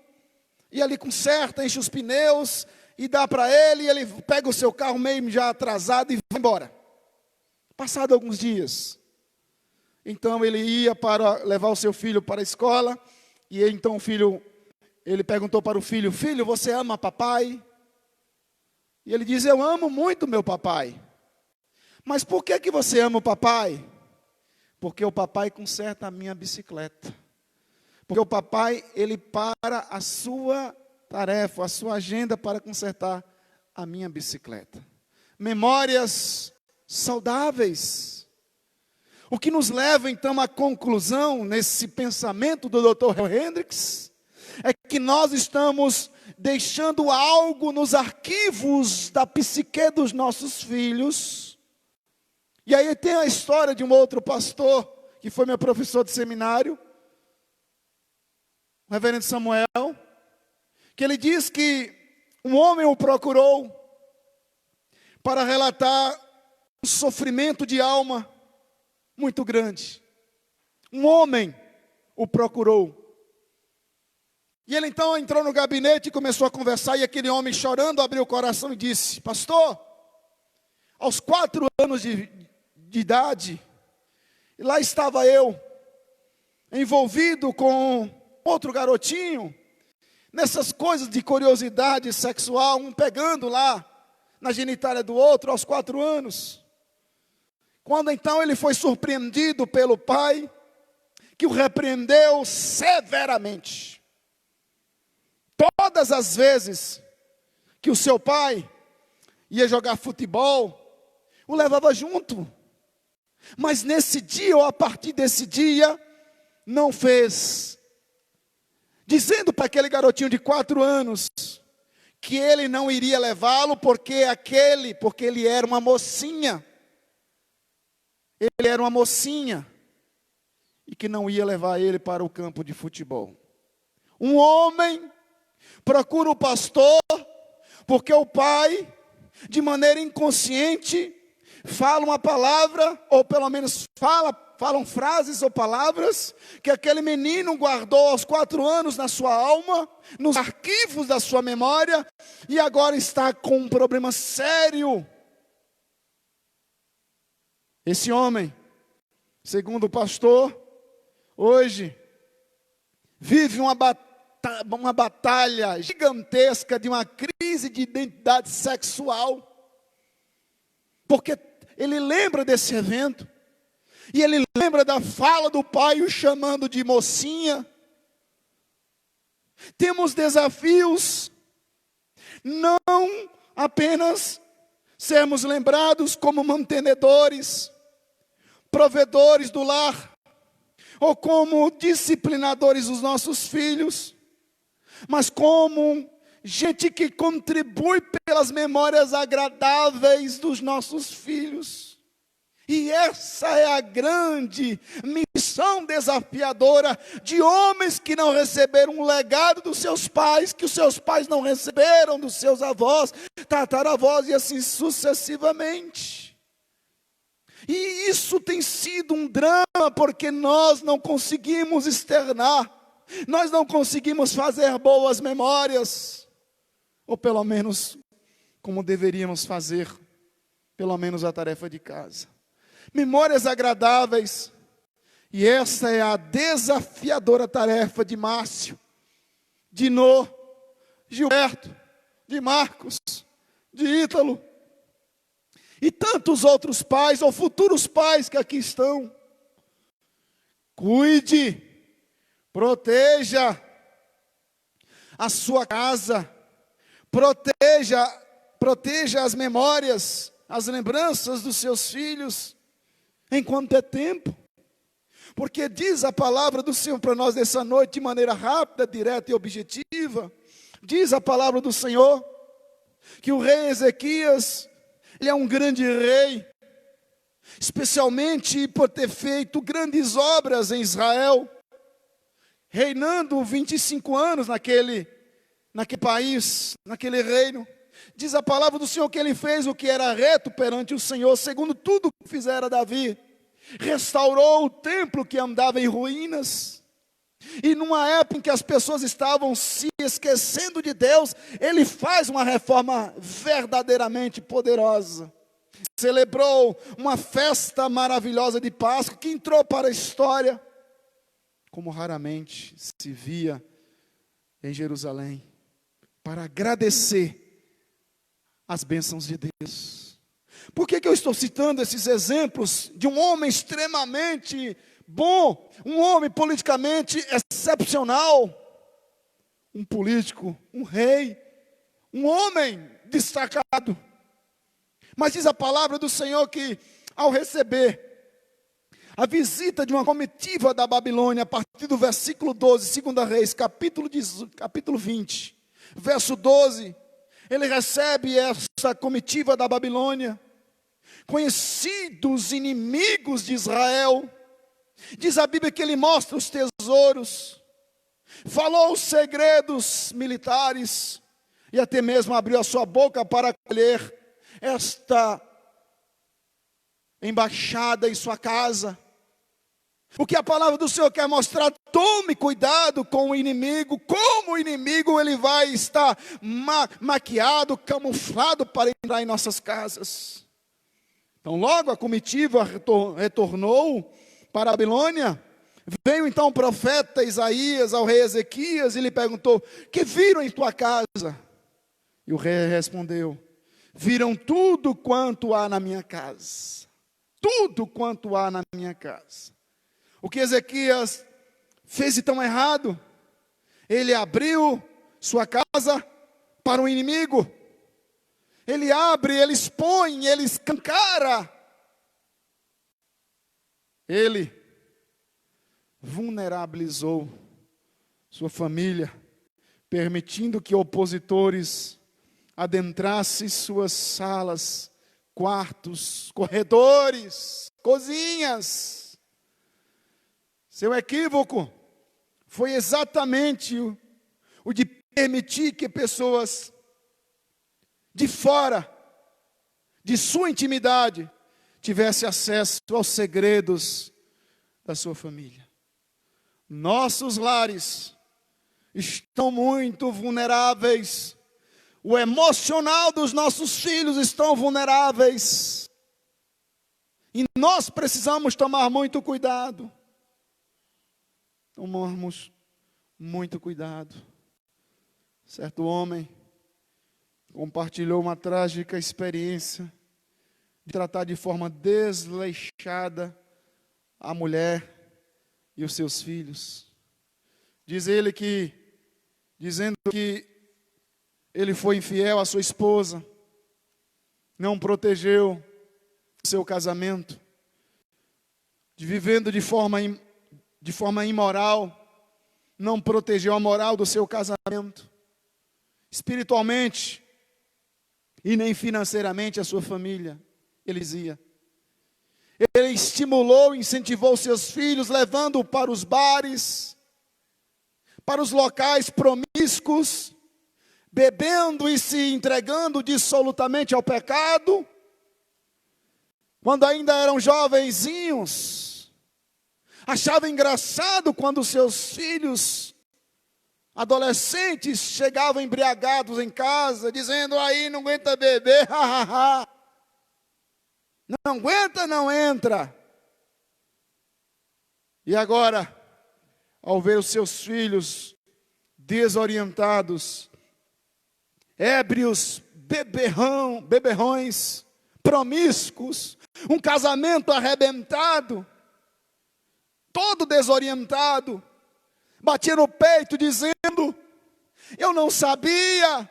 e ali conserta, enche os pneus, e dá para ele, e ele pega o seu carro meio já atrasado e vai embora. Passado alguns dias, então ele ia para levar o seu filho para a escola, e então ele perguntou para o filho: filho, você ama papai? E ele diz: eu amo muito meu papai. Mas por que você ama o papai? Porque o papai conserta a minha bicicleta. Porque o papai, ele para a sua tarefa, a sua agenda para consertar a minha bicicleta. Memórias saudáveis. O que nos leva então à conclusão, nesse pensamento do Dr. Hal Hendricks, é que nós estamos deixando algo nos arquivos da psique dos nossos filhos. E aí tem a história de um outro pastor, que foi meu professor de seminário, o reverendo Samuel, que ele diz que um homem o procurou para relatar um sofrimento de alma muito grande. Um homem o procurou. E ele então entrou no gabinete e começou a conversar, e aquele homem, chorando, abriu o coração e disse: pastor, aos 4 anos de idade, lá estava eu, envolvido com outro garotinho, nessas coisas de curiosidade sexual, um pegando lá na genitália do outro aos 4 anos. Quando então ele foi surpreendido pelo pai, que o repreendeu severamente. Todas as vezes que o seu pai ia jogar futebol, o levava junto. Mas nesse dia, ou a partir desse dia, não fez. Dizendo para aquele garotinho de 4 anos, que ele não iria levá-lo, porque ele era uma mocinha. Ele era uma mocinha. E que não ia levar ele para o campo de futebol. Um homem procura o pastor, porque o pai, de maneira inconsciente, fala uma palavra, ou pelo menos falam frases ou palavras, que aquele menino guardou aos 4 anos na sua alma, nos arquivos da sua memória, e agora está com um problema sério. Esse homem, segundo o pastor, hoje, vive uma batalha gigantesca de uma crise de identidade sexual, porque ele lembra desse evento, e ele lembra da fala do pai o chamando de mocinha. Temos desafios, não apenas sermos lembrados como mantenedores, provedores do lar, ou como disciplinadores dos nossos filhos, mas como gente que contribui pelas memórias agradáveis dos nossos filhos. E essa é a grande missão desafiadora de homens que não receberam um legado dos seus pais, que os seus pais não receberam dos seus avós, tataravós e assim sucessivamente. E isso tem sido um drama, porque nós não conseguimos externar, nós não conseguimos fazer boas memórias, ou pelo menos como deveríamos fazer, pelo menos a tarefa de casa. Memórias agradáveis, e essa é a desafiadora tarefa de Márcio, de Nô, Gilberto, de Marcos, de Ítalo, e tantos outros pais, ou futuros pais que aqui estão. Cuide, proteja a sua casa, proteja as memórias, as lembranças dos seus filhos, enquanto é tempo. Porque diz a palavra do Senhor para nós nessa noite, de maneira rápida, direta e objetiva, diz a palavra do Senhor, que o rei Ezequias, ele é um grande rei, especialmente por ter feito grandes obras em Israel, reinando 25 anos naquele país, naquele reino. Diz a palavra do Senhor que ele fez o que era reto perante o Senhor, segundo tudo que fizera Davi. Restaurou o templo que andava em ruínas. E numa época em que as pessoas estavam se esquecendo de Deus, ele faz uma reforma verdadeiramente poderosa. Celebrou uma festa maravilhosa de Páscoa, que entrou para a história, como raramente se via em Jerusalém, para agradecer as bênçãos de Deus. Por que eu estou citando esses exemplos de um homem extremamente bom, um homem politicamente excepcional, um político, um rei, um homem destacado? Mas diz a palavra do Senhor que, ao receber a visita de uma comitiva da Babilônia, a partir do versículo 12, 2 Reis, capítulo 20, verso 12, ele recebe essa comitiva da Babilônia, conhecidos inimigos de Israel. Diz a Bíblia que ele mostra os tesouros, falou os segredos militares, e até mesmo abriu a sua boca para acolher esta embaixada em sua casa. O que a palavra do Senhor quer mostrar: tome cuidado com o inimigo, como o inimigo ele vai estar maquiado, camuflado para entrar em nossas casas. Então logo a comitiva retornou para a Babilônia. Veio então o profeta Isaías ao rei Ezequias e lhe perguntou: que viram em tua casa? E o rei respondeu: viram tudo quanto há na minha casa. tudo quanto há na minha casa. O que Ezequias fez de tão errado? Ele abriu sua casa para o inimigo. Ele abre, ele expõe, ele escancara. Ele vulnerabilizou sua família, permitindo que opositores adentrassem suas salas, quartos, corredores, cozinhas. Seu equívoco foi exatamente o de permitir que pessoas de fora, de sua intimidade, tivessem acesso aos segredos da sua família. Nossos lares estão muito vulneráveis. O emocional dos nossos filhos estão vulneráveis. E nós precisamos tomar muito cuidado. Tomamos muito cuidado. Certo homem compartilhou uma trágica experiência de tratar de forma desleixada a mulher e os seus filhos. Diz ele que, dizendo que ele foi infiel à sua esposa, não protegeu o seu casamento, vivendo de forma imoral, não protegeu a moral do seu casamento, espiritualmente e nem financeiramente a sua família. Ele dizia, ele estimulou, incentivou seus filhos, levando para os bares, para os locais promíscuos, bebendo e se entregando dissolutamente ao pecado, quando ainda eram jovenzinhos. Achava engraçado quando seus filhos adolescentes chegavam embriagados em casa, dizendo, aí não aguenta beber, não aguenta, não entra. E agora, ao ver os seus filhos desorientados, ébrios, beberrões, promíscuos, um casamento arrebentado, todo desorientado, batia no peito dizendo, eu não sabia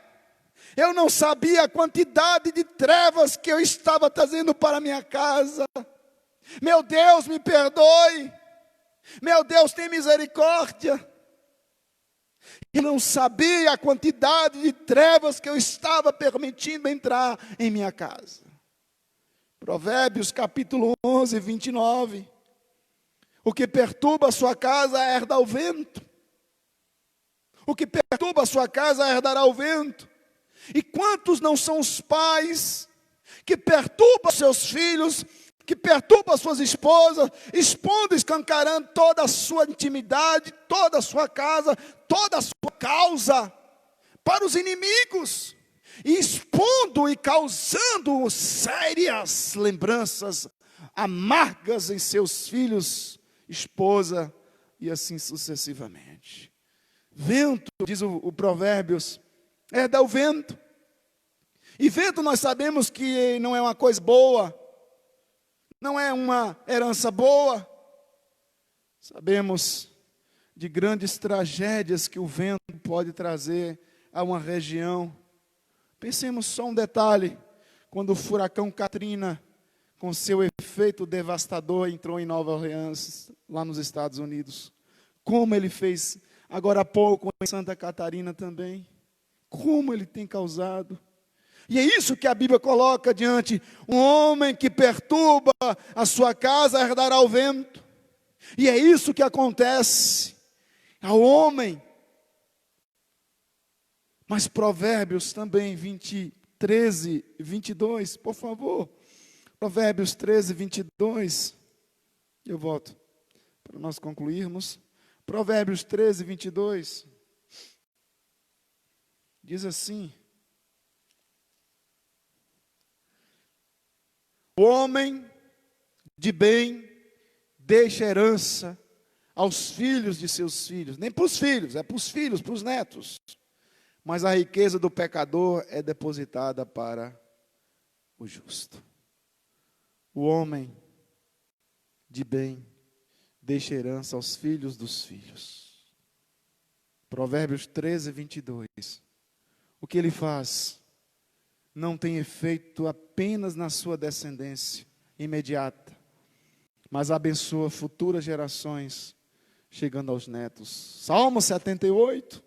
a quantidade de trevas que eu estava trazendo para a minha casa. Meu Deus, me perdoe. Meu Deus, tem misericórdia. Eu não sabia a quantidade de trevas que eu estava permitindo entrar em minha casa. Provérbios capítulo 11, 29. O que perturba a sua casa herda o vento. O que perturba a sua casa herdará o vento. E quantos não são os pais que perturbam seus filhos, que perturbam suas esposas, expondo, escancarando toda a sua intimidade, toda a sua casa, toda a sua causa para os inimigos, e expondo e causando sérias lembranças amargas em seus filhos, esposa e assim sucessivamente. Vento, diz o Provérbios, herda o vento. E vento nós sabemos que não é uma coisa boa, não é uma herança boa. Sabemos de grandes tragédias que o vento pode trazer a uma região. Pensemos só um detalhe, quando o furacão Katrina, com seu efeito devastador, entrou em Nova Orleans, lá nos Estados Unidos. Como ele fez agora há pouco em Santa Catarina também. Como ele tem causado. E é isso que a Bíblia coloca diante. Um homem que perturba a sua casa herdará o vento. E é isso que acontece ao homem. Mas Provérbios também, 13, 22, por favor. Provérbios 13, 22. Eu volto para nós concluirmos. Provérbios 13, 22. Diz assim: o homem de bem deixa herança aos filhos de seus filhos. Nem para os filhos, é para os filhos, para os netos. Mas a riqueza do pecador é depositada para o justo. O homem de bem, deixa herança aos filhos dos filhos. Provérbios 13, 22. O que ele faz não tem efeito apenas na sua descendência imediata, mas abençoa futuras gerações, chegando aos netos. Salmo 78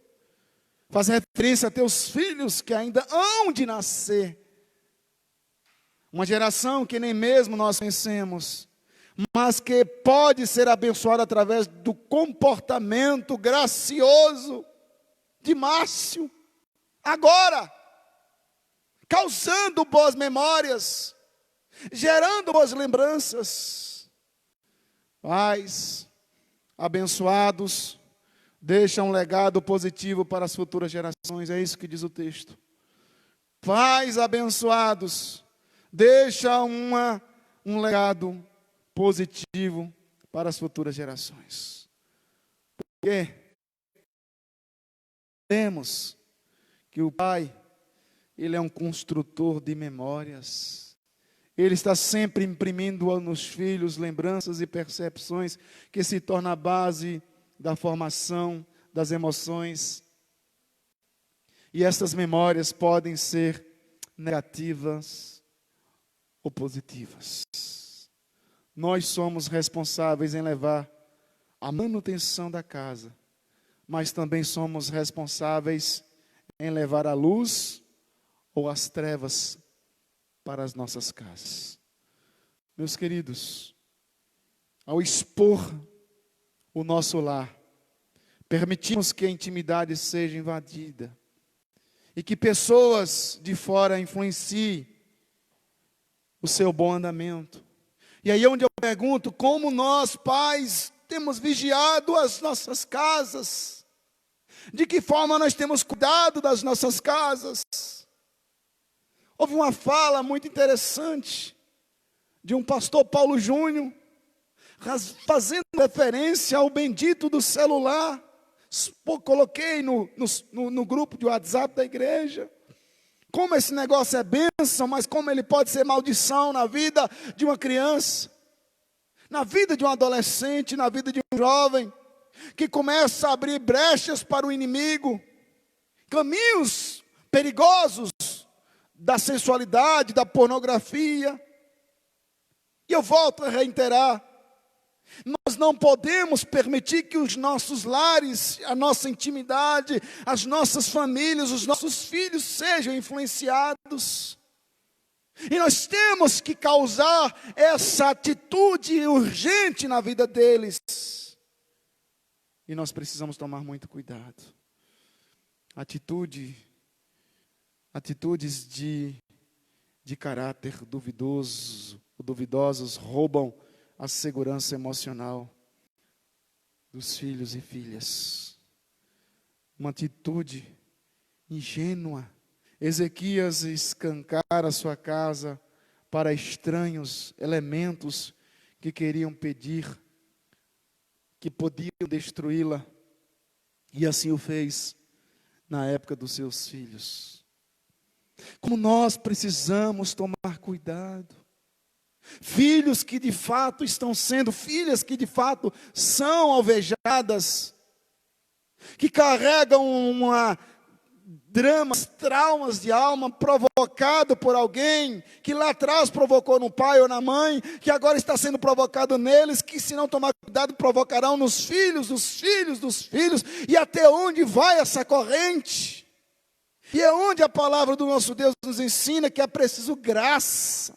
faz referência a teus filhos que ainda hão de nascer. Uma geração que nem mesmo nós conhecemos, mas que pode ser abençoada através do comportamento gracioso de Márcio, agora, causando boas memórias, gerando boas lembranças. Pais abençoados deixam um legado positivo para as futuras gerações, é isso que diz o texto. Pais abençoados deixam um legado positivo para as futuras gerações. Porque vemos que o pai, ele é um construtor de memórias. Ele está sempre imprimindo nos filhos lembranças e percepções que se tornam a base da formação das emoções. E essas memórias podem ser negativas ou positivas. Nós somos responsáveis em levar a manutenção da casa, mas também somos responsáveis em levar a luz ou as trevas para as nossas casas. Meus queridos, ao expor o nosso lar, permitimos que a intimidade seja invadida e que pessoas de fora influenciem o seu bom andamento. E aí é onde eu pergunto, como nós, pais, temos vigiado as nossas casas? De que forma nós temos cuidado das nossas casas? Houve uma fala muito interessante de um pastor Paulo Júnior, fazendo referência ao bendito do celular. Coloquei no grupo de WhatsApp da igreja. Como esse negócio é bênção, mas como ele pode ser maldição na vida de uma criança, na vida de um adolescente, na vida de um jovem, que começa a abrir brechas para o inimigo, caminhos perigosos da sensualidade, da pornografia. E eu volto a reiterar, nós não podemos permitir que os nossos lares, a nossa intimidade, as nossas famílias, os nossos filhos sejam influenciados. E nós temos que causar essa atitude urgente na vida deles. E nós precisamos tomar muito cuidado. Atitudes de caráter duvidosos roubam a segurança emocional dos filhos e filhas. Uma atitude ingênua. Ezequias escancara sua casa para estranhos elementos que queriam pedir, que podiam destruí-la. E assim o fez na época dos seus filhos. Como nós precisamos tomar cuidado. Filhos que de fato estão sendo, filhas que de fato são alvejadas, que carregam dramas, traumas de alma provocado por alguém que lá atrás provocou no pai ou na mãe, que agora está sendo provocado neles, que se não tomar cuidado provocarão nos filhos, dos filhos, dos filhos, e até onde vai essa corrente? E é onde a palavra do nosso Deus nos ensina que é preciso graça.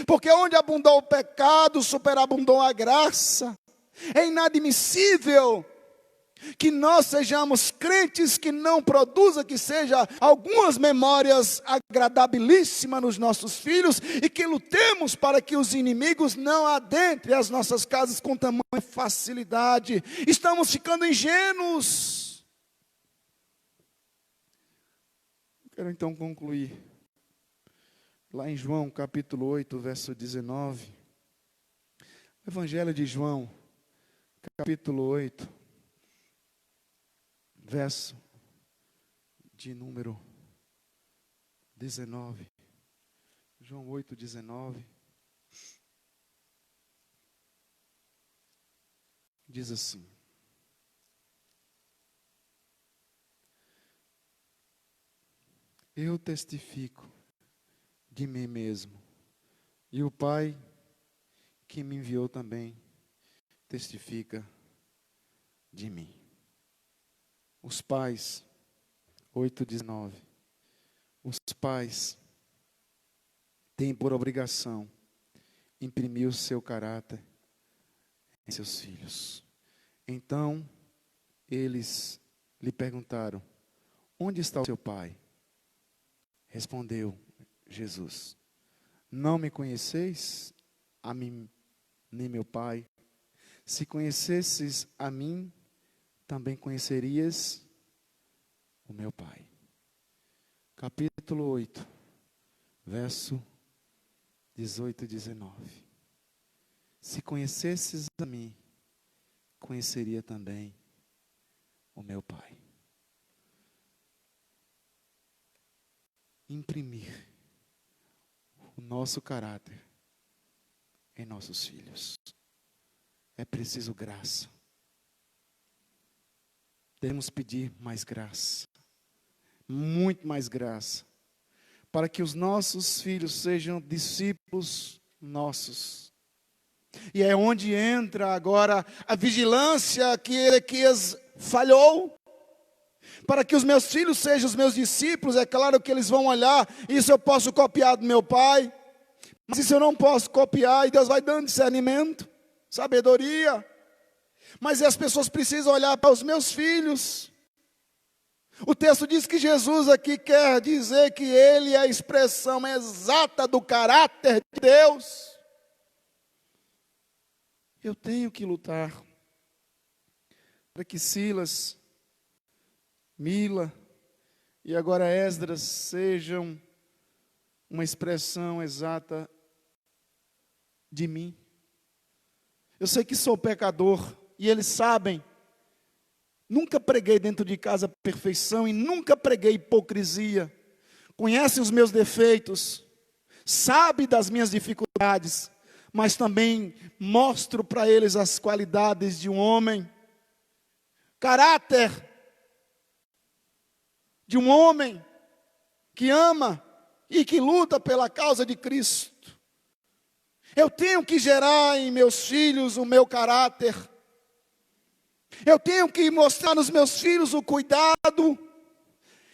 Porque onde abundou o pecado, superabundou a graça. É inadmissível que nós sejamos crentes que não produza, que seja algumas memórias agradabilíssimas nos nossos filhos e que lutemos para que os inimigos não adentrem as nossas casas com tamanha facilidade. Estamos ficando ingênuos. Quero então concluir. Lá em João capítulo 8, verso 19. Evangelho de João, capítulo 8, verso de número 19. João 8, 19. diz assim: eu testifico de mim mesmo, e o Pai que me enviou também testifica de mim. Os pais, 8:19, os pais têm por obrigação imprimir o seu caráter em seus filhos. Então, eles lhe perguntaram: onde está o seu pai? Respondeu Jesus: não me conheceis, a mim, nem meu pai? Se conhecesses a mim, também conhecerias o meu pai. Capítulo 8, verso 18 e 19. Se conhecesses a mim, conheceria também o meu pai. Imprimir o nosso caráter em nossos filhos. É preciso graça. Devemos pedir mais graça, muito mais graça, para que os nossos filhos sejam discípulos nossos. E é onde entra agora a vigilância que Ezequias falhou. Para que os meus filhos sejam os meus discípulos, é claro que eles vão olhar: isso eu posso copiar do meu pai, mas isso eu não posso copiar, e Deus vai dando discernimento, sabedoria. Mas as pessoas precisam olhar para os meus filhos. O texto diz que Jesus aqui quer dizer que Ele é a expressão exata do caráter de Deus. Eu tenho que lutar para que Silas, Mila e agora Esdras sejam uma expressão exata de mim. Eu sei que sou pecador e eles sabem. Nunca preguei dentro de casa perfeição e nunca preguei hipocrisia. Conhecem os meus defeitos, sabe das minhas dificuldades, mas também mostro para eles as qualidades de um homem. Caráter de um homem que ama e que luta pela causa de Cristo. Eu tenho que gerar em meus filhos o meu caráter. Eu tenho que mostrar nos meus filhos o cuidado.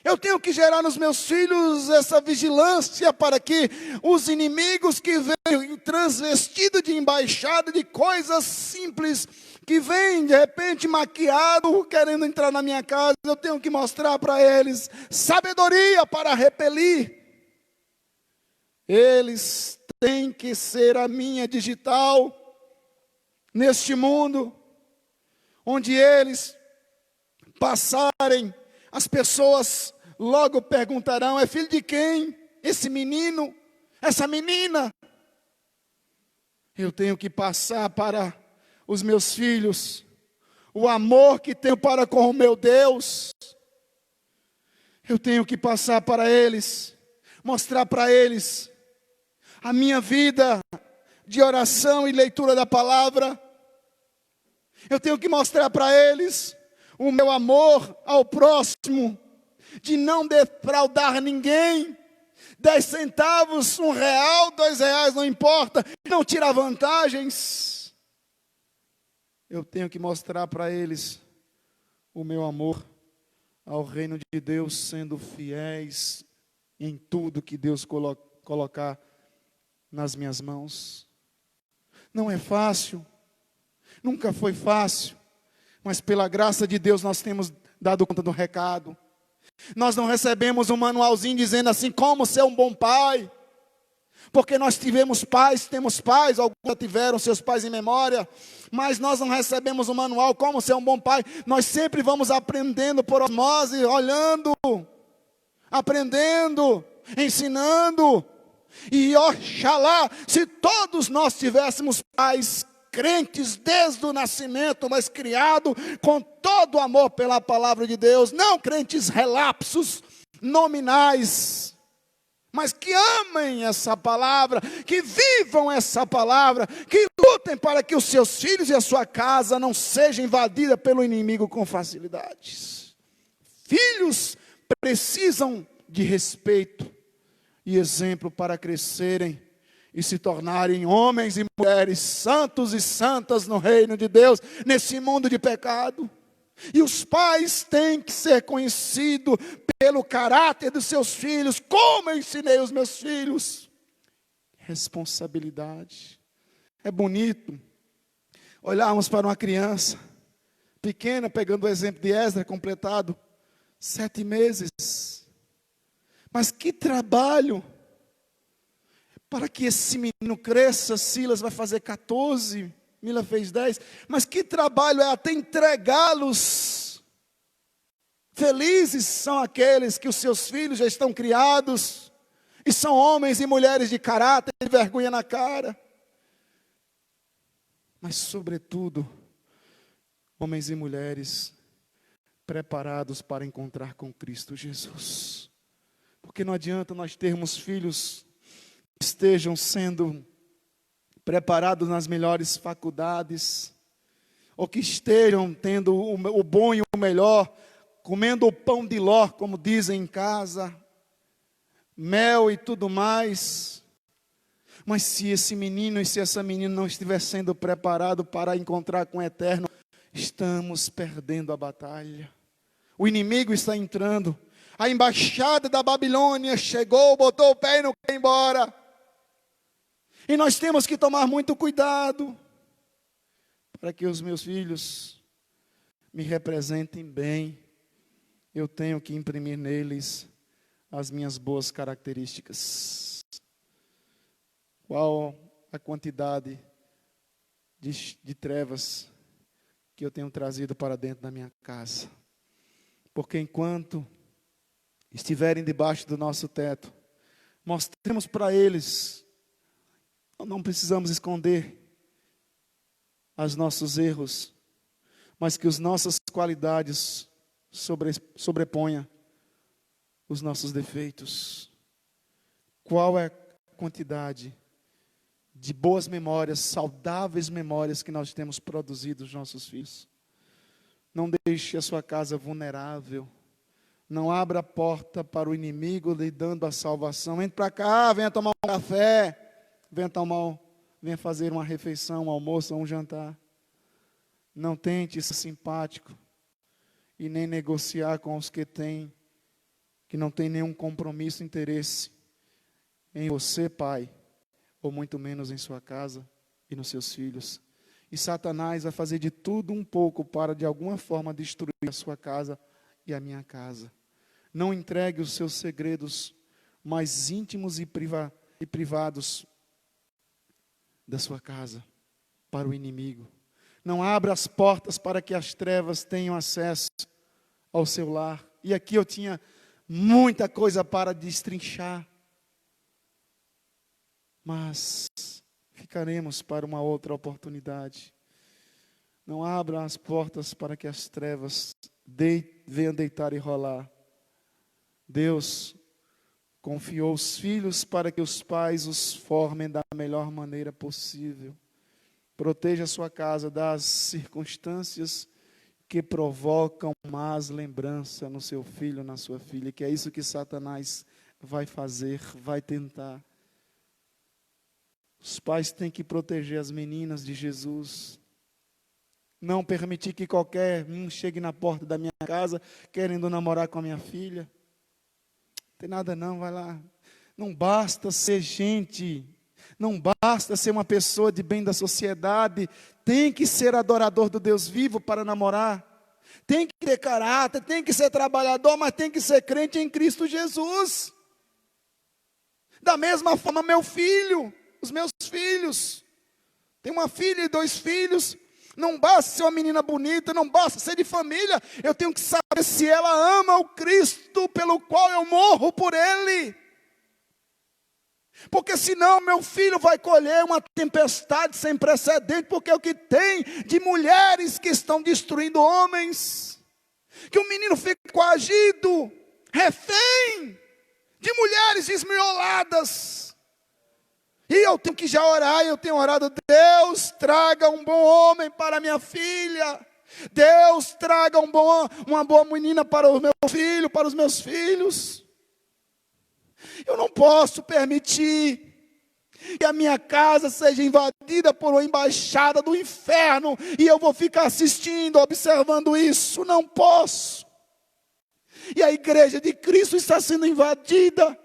Eu tenho que gerar nos meus filhos essa vigilância para que os inimigos que vêm transvestidos de embaixada de coisas simples, que vêm de repente maquiado, querendo entrar na minha casa, eu tenho que mostrar para eles sabedoria para repelir. Eles têm que ser a minha digital neste mundo, onde eles passarem, as pessoas logo perguntarão: é filho de quem? Esse menino, essa menina. Eu tenho que passar para os meus filhos o amor que tenho para com o meu Deus. Eu tenho que passar para eles, mostrar para eles a minha vida de oração e leitura da palavra. Eu tenho que mostrar para eles o meu amor ao próximo, de não defraudar ninguém. 10 centavos, R$1, R$2, não importa, não tirar vantagens. Eu tenho que mostrar para eles o meu amor ao reino de Deus, sendo fiéis em tudo que Deus colocar nas minhas mãos. Não é fácil, nunca foi fácil, mas pela graça de Deus nós temos dado conta do recado. Nós não recebemos um manualzinho dizendo assim, como ser um bom pai, porque nós tivemos pais, temos pais, alguns já tiveram seus pais em memória, mas nós não recebemos um manual como ser um bom pai. Nós sempre vamos aprendendo por osmose, olhando, aprendendo, ensinando. E oxalá, se todos nós tivéssemos pais crentes desde o nascimento, mas criado com todo o amor pela palavra de Deus, não crentes relapsos, nominais, mas que amem essa palavra, que vivam essa palavra, que lutem para que os seus filhos e a sua casa não sejam invadidas pelo inimigo com facilidades. Filhos precisam de respeito e exemplo para crescerem e se tornarem homens e mulheres santos e santas no reino de Deus, nesse mundo de pecado. E os pais têm que ser conhecidos pelo caráter dos seus filhos, como eu ensinei os meus filhos. Responsabilidade. É bonito olharmos para uma criança pequena, pegando o exemplo de Esdras, completado 7 meses. Mas que trabalho para que esse menino cresça. Silas vai fazer 14, Mila fez 10, mas que trabalho é até entregá-los. Felizes são aqueles que os seus filhos já estão criados, e são homens e mulheres de caráter e vergonha na cara. Mas sobretudo, homens e mulheres preparados para encontrar com Cristo Jesus. Porque não adianta nós termos filhos que estejam sendo preparados nas melhores faculdades, ou que estejam tendo o bom e o melhor, comendo o pão de ló, como dizem em casa, mel e tudo mais. Mas se esse menino e se essa menina não estiver sendo preparado para encontrar com o Eterno, estamos perdendo a batalha. O inimigo está entrando. A embaixada da Babilônia chegou, botou o pé e não quer ir embora. E nós temos que tomar muito cuidado para que os meus filhos me representem bem. Eu tenho que imprimir neles as minhas boas características. Qual a quantidade de trevas que eu tenho trazido para dentro da minha casa? Porque enquanto estiverem debaixo do nosso teto, mostremos para eles. Não precisamos esconder os nossos erros, mas que as nossas qualidades sobreponham os nossos defeitos. Qual é a quantidade de boas memórias, saudáveis memórias que nós temos produzido dos nossos filhos? Não deixe a sua casa vulnerável. Não abra a porta para o inimigo lhe dando a salvação. Entre para cá, venha tomar um café. Venha fazer uma refeição, um almoço ou um jantar. Não tente ser simpático e nem negociar com os que não têm nenhum compromisso, interesse em você, pai, ou muito menos em sua casa e nos seus filhos. E Satanás vai fazer de tudo um pouco para, de alguma forma, destruir a sua casa e a minha casa. Não entregue os seus segredos mais íntimos e privados da sua casa para o inimigo. Não abra as portas para que as trevas tenham acesso ao seu lar. E aqui eu tinha muita coisa para destrinchar, mas ficaremos para uma outra oportunidade. Não abra as portas para que as trevas venham deitar e rolar. Deus confiou os filhos para que os pais os formem da melhor maneira possível. Proteja a sua casa das circunstâncias que provocam más lembranças no seu filho, na sua filha, que é isso que Satanás vai fazer, vai tentar. Os pais têm que proteger as meninas de Jesus. Não permitir que qualquer um chegue na porta da minha casa querendo namorar com a minha filha. Tem nada não, vai lá. Não basta ser gente, não basta ser uma pessoa de bem da sociedade, tem que ser adorador do Deus vivo para namorar. Tem que ter caráter, tem que ser trabalhador, mas tem que ser crente em Cristo Jesus. Da mesma forma, os meus filhos. Tenho uma filha e 2 filhos. Não basta ser uma menina bonita, não basta ser de família. Eu tenho que saber se ela ama o Cristo pelo qual eu morro por Ele. Porque senão meu filho vai colher uma tempestade sem precedente, porque é o que tem de mulheres que estão destruindo homens. Que o menino fica coagido, refém, de mulheres esmioladas. E eu tenho que já orar, eu tenho orado, Deus, traga um bom homem para minha filha. Deus, traga uma boa menina para o meu filho, para os meus filhos. Eu não posso permitir que a minha casa seja invadida por uma embaixada do inferno e eu vou ficar assistindo, observando isso. Não posso. E a igreja de Cristo está sendo invadida.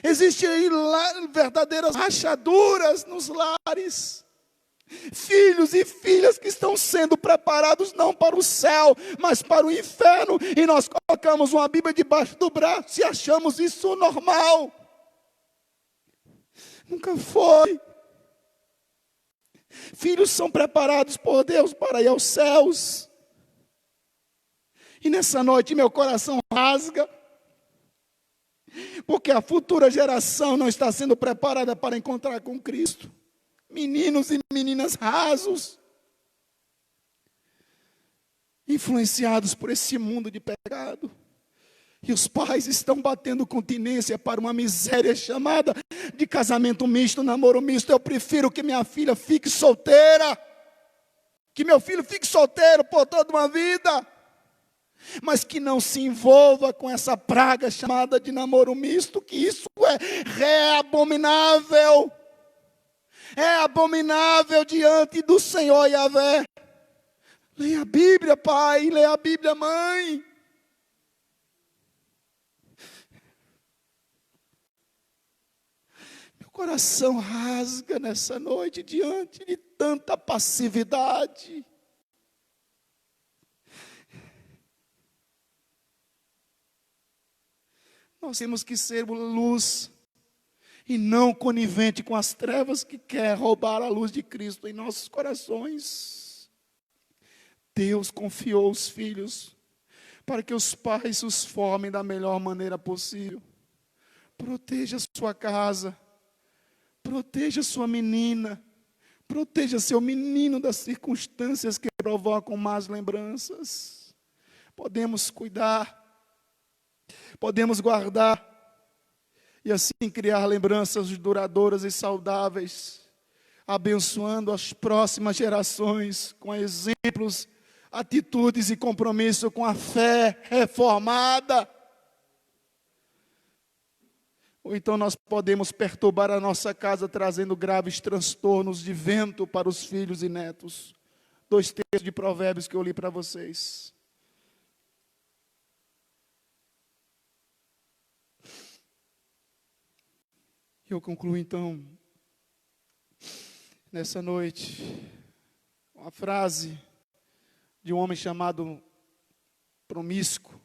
Existem verdadeiras rachaduras nos lares. Filhos e filhas que estão sendo preparados não para o céu, mas para o inferno. E nós colocamos uma Bíblia debaixo do braço e achamos isso normal. Nunca foi. Filhos são preparados por Deus para ir aos céus. E nessa noite meu coração rasga, porque a futura geração não está sendo preparada para encontrar com Cristo. Meninos e meninas rasos, influenciados por esse mundo de pecado. E os pais estão batendo continência para uma miséria chamada de casamento misto, namoro misto. Eu prefiro que minha filha fique solteira, que meu filho fique solteiro por toda uma vida, mas que não se envolva com essa praga chamada de namoro misto, que isso é abominável. É abominável diante do Senhor Yahvé. Leia a Bíblia, pai, leia a Bíblia, mãe. Meu coração rasga nessa noite diante de tanta passividade. Nós temos que ser luz e não conivente com as trevas que quer roubar a luz de Cristo em nossos corações. Deus confiou os filhos para que os pais os formem da melhor maneira possível. Proteja sua casa, proteja sua menina, proteja seu menino das circunstâncias que provocam más lembranças. Podemos cuidar, podemos guardar, e assim criar lembranças duradouras e saudáveis, abençoando as próximas gerações com exemplos, atitudes e compromisso com a fé reformada. Ou então nós podemos perturbar a nossa casa trazendo graves transtornos de vento para os filhos e netos. 2 textos de Provérbios que eu li para vocês. Eu concluo então, nessa noite, uma frase de um homem chamado promíscuo,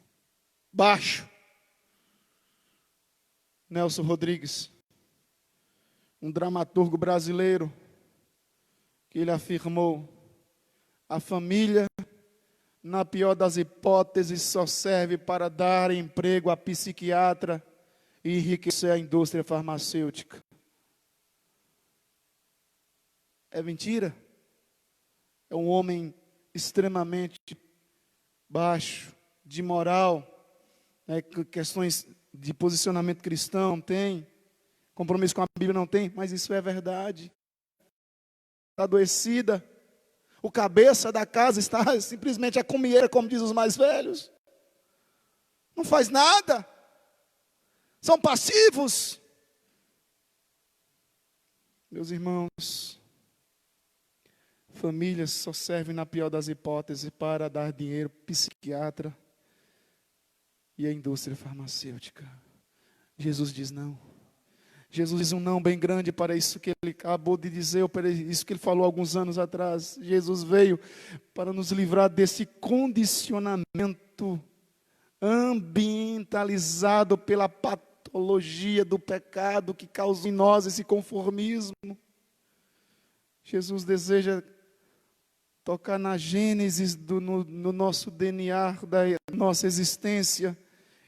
baixo, Nelson Rodrigues, um dramaturgo brasileiro, que ele afirmou: a família, na pior das hipóteses, só serve para dar emprego a psiquiatra e enriquecer a indústria farmacêutica. É mentira? É um homem extremamente baixo, de moral, questões de posicionamento cristão não tem, compromisso com a Bíblia não tem, mas isso é verdade. Está adoecida, o cabeça da casa está simplesmente a comieira, como dizem os mais velhos, não faz nada. São passivos. Meus irmãos, famílias só servem na pior das hipóteses para dar dinheiro psiquiatra e a indústria farmacêutica. Jesus diz não. Jesus diz um não bem grande para isso que ele acabou de dizer, ou para isso que ele falou alguns anos atrás. Jesus veio para nos livrar desse condicionamento ambientalizado pela patologia do pecado que causa em nós esse conformismo. Jesus deseja tocar na gênese no nosso DNA, da nossa existência,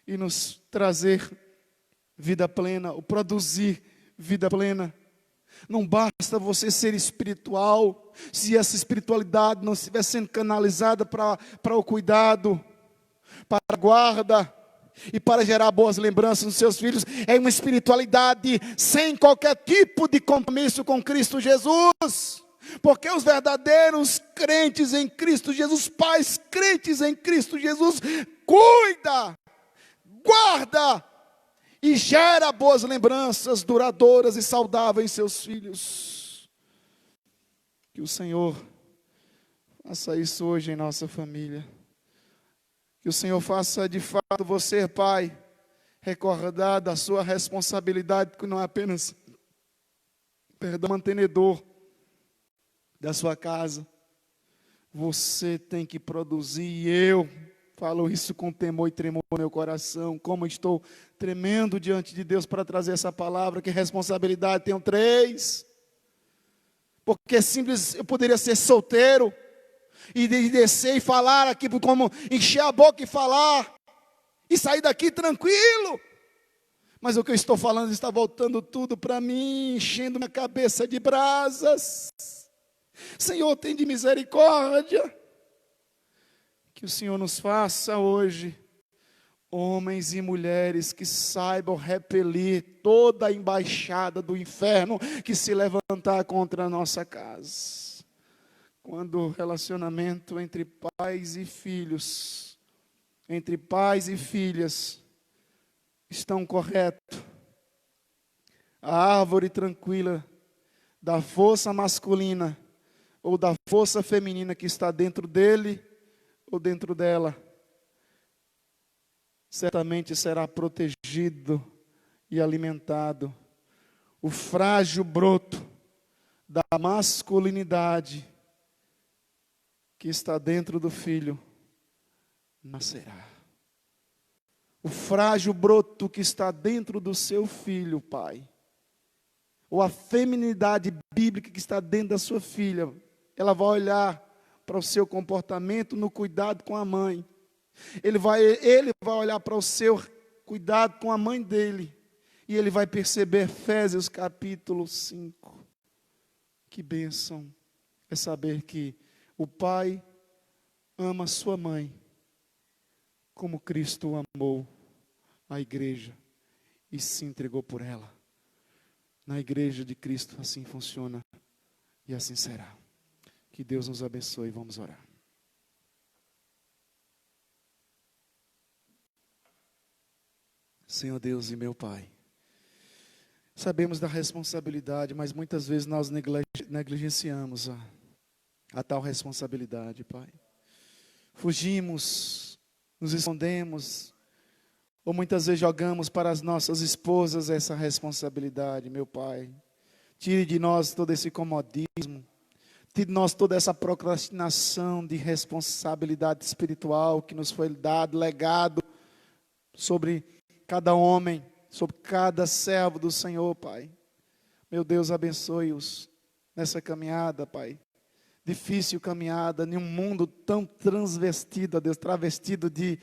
e nos trazer vida plena, ou produzir vida plena. Não basta você ser espiritual, se essa espiritualidade não estiver sendo canalizada para o cuidado, para a guarda, E para gerar boas lembranças nos seus filhos, é uma espiritualidade sem qualquer tipo de compromisso com Cristo Jesus. Porque os verdadeiros crentes em Cristo Jesus, pais crentes em Cristo Jesus, cuida, guarda e gera boas lembranças duradouras e saudáveis em seus filhos. Que o Senhor faça isso hoje em nossa família. Que o Senhor faça de fato você, pai, recordar da sua responsabilidade, que não é apenas, mantenedor da sua casa. Você tem que produzir, e eu falo isso com temor e tremor no meu coração, como estou tremendo diante de Deus para trazer essa palavra, que responsabilidade tenho 3. Porque simples, eu poderia ser solteiro, e descer e falar aqui, como encher a boca e falar, e sair daqui tranquilo. Mas o que eu estou falando está voltando tudo para mim, enchendo minha cabeça de brasas. Senhor, tem de misericórdia. Que o Senhor nos faça hoje homens e mulheres que saibam repelir toda a embaixada do inferno que se levantar contra a nossa casa. Quando o relacionamento entre pais e filhos, entre pais e filhas, estão corretos, a árvore tranquila da força masculina ou da força feminina que está dentro dele ou dentro dela, certamente será protegido e alimentado. O frágil broto da masculinidade que está dentro do filho nascerá. O frágil broto que está dentro do seu filho, pai, ou a feminilidade bíblica que está dentro da sua filha, ela vai olhar para o seu comportamento no cuidado com a mãe. Ele vai olhar para o seu cuidado com a mãe dele, e ele vai perceber, Efésios capítulo 5, que bênção é saber que o pai ama sua mãe como Cristo amou a igreja e se entregou por ela. Na igreja de Cristo assim funciona e assim será. Que Deus nos abençoe. Vamos orar. Senhor Deus e meu Pai, sabemos da responsabilidade, mas muitas vezes nós negligenciamos a tal responsabilidade, Pai. Fugimos, nos escondemos, ou muitas vezes jogamos para as nossas esposas essa responsabilidade, meu Pai. Tire de nós todo esse comodismo, tire de nós toda essa procrastinação de responsabilidade espiritual que nos foi dado, legado sobre cada homem, sobre cada servo do Senhor, Pai. Meu Deus, abençoe-os nessa caminhada, Pai. Difícil caminhada, em um mundo tão transvestido, ó Deus, travestido de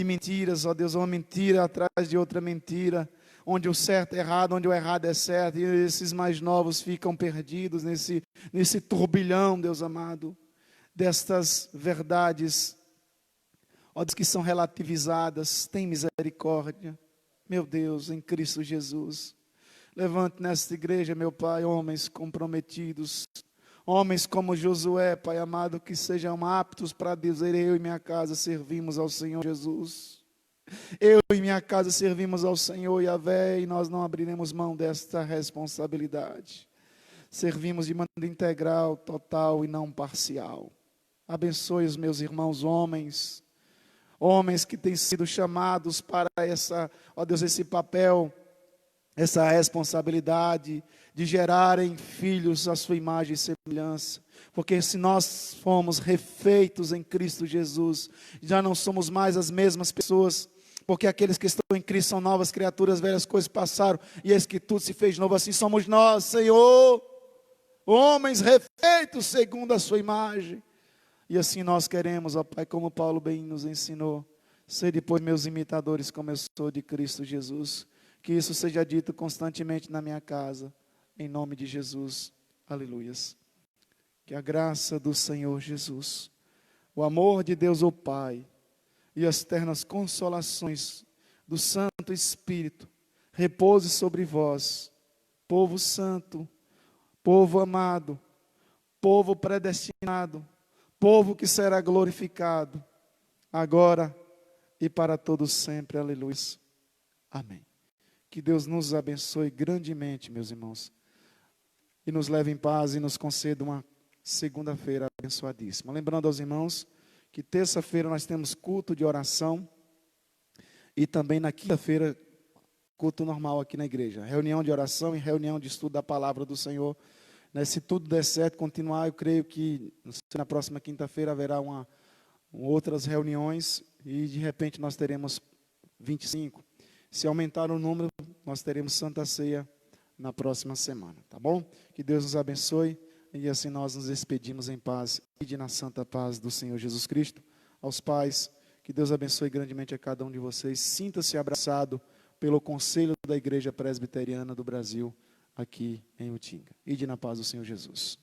mentiras, ó Deus, uma mentira atrás de outra mentira, onde o certo é errado, onde o errado é certo, e esses mais novos ficam perdidos nesse turbilhão, Deus amado, destas verdades, ó Deus, que são relativizadas. Tem misericórdia, meu Deus, em Cristo Jesus. Levante nesta igreja, meu Pai, homens comprometidos, homens como Josué, Pai amado, que sejam aptos para dizer: eu e minha casa servimos ao Senhor Jesus. Eu e minha casa servimos ao Senhor Yahvé, e nós não abriremos mão desta responsabilidade. Servimos de maneira integral, total e não parcial. Abençoe os meus irmãos homens que têm sido chamados para ó Deus, esse papel, essa responsabilidade de gerarem filhos à sua imagem e semelhança. Porque se nós fomos refeitos em Cristo Jesus, já não somos mais as mesmas pessoas, porque aqueles que estão em Cristo são novas criaturas, velhas coisas passaram, e eis que tudo se fez novo. Assim somos nós, Senhor, homens refeitos segundo a sua imagem. E assim nós queremos, ó Pai, como Paulo bem nos ensinou, ser depois meus imitadores, como eu sou de Cristo Jesus. Que isso seja dito constantemente na minha casa, em nome de Jesus. Aleluias. Que a graça do Senhor Jesus, o amor de Deus o Pai e as ternas consolações do Santo Espírito repouse sobre vós, povo santo, povo amado, povo predestinado, povo que será glorificado, agora e para todos sempre. Aleluia. Amém. Que Deus nos abençoe grandemente, meus irmãos, e nos leve em paz e nos conceda uma segunda-feira abençoadíssima. Lembrando aos irmãos que terça-feira nós temos culto de oração e também na quinta-feira culto normal aqui na igreja. Reunião de oração e reunião de estudo da palavra do Senhor. Se tudo der certo, continuar, eu creio que na próxima quinta-feira haverá outras reuniões e de repente nós teremos 25. Se aumentar o número, nós teremos Santa Ceia na próxima semana, tá bom? Que Deus nos abençoe e assim nós nos despedimos em paz e na santa paz do Senhor Jesus Cristo. Aos pais, que Deus abençoe grandemente a cada um de vocês. Sinta-se abraçado pelo Conselho da Igreja Presbiteriana do Brasil aqui em Utinga. Ide na paz do Senhor Jesus.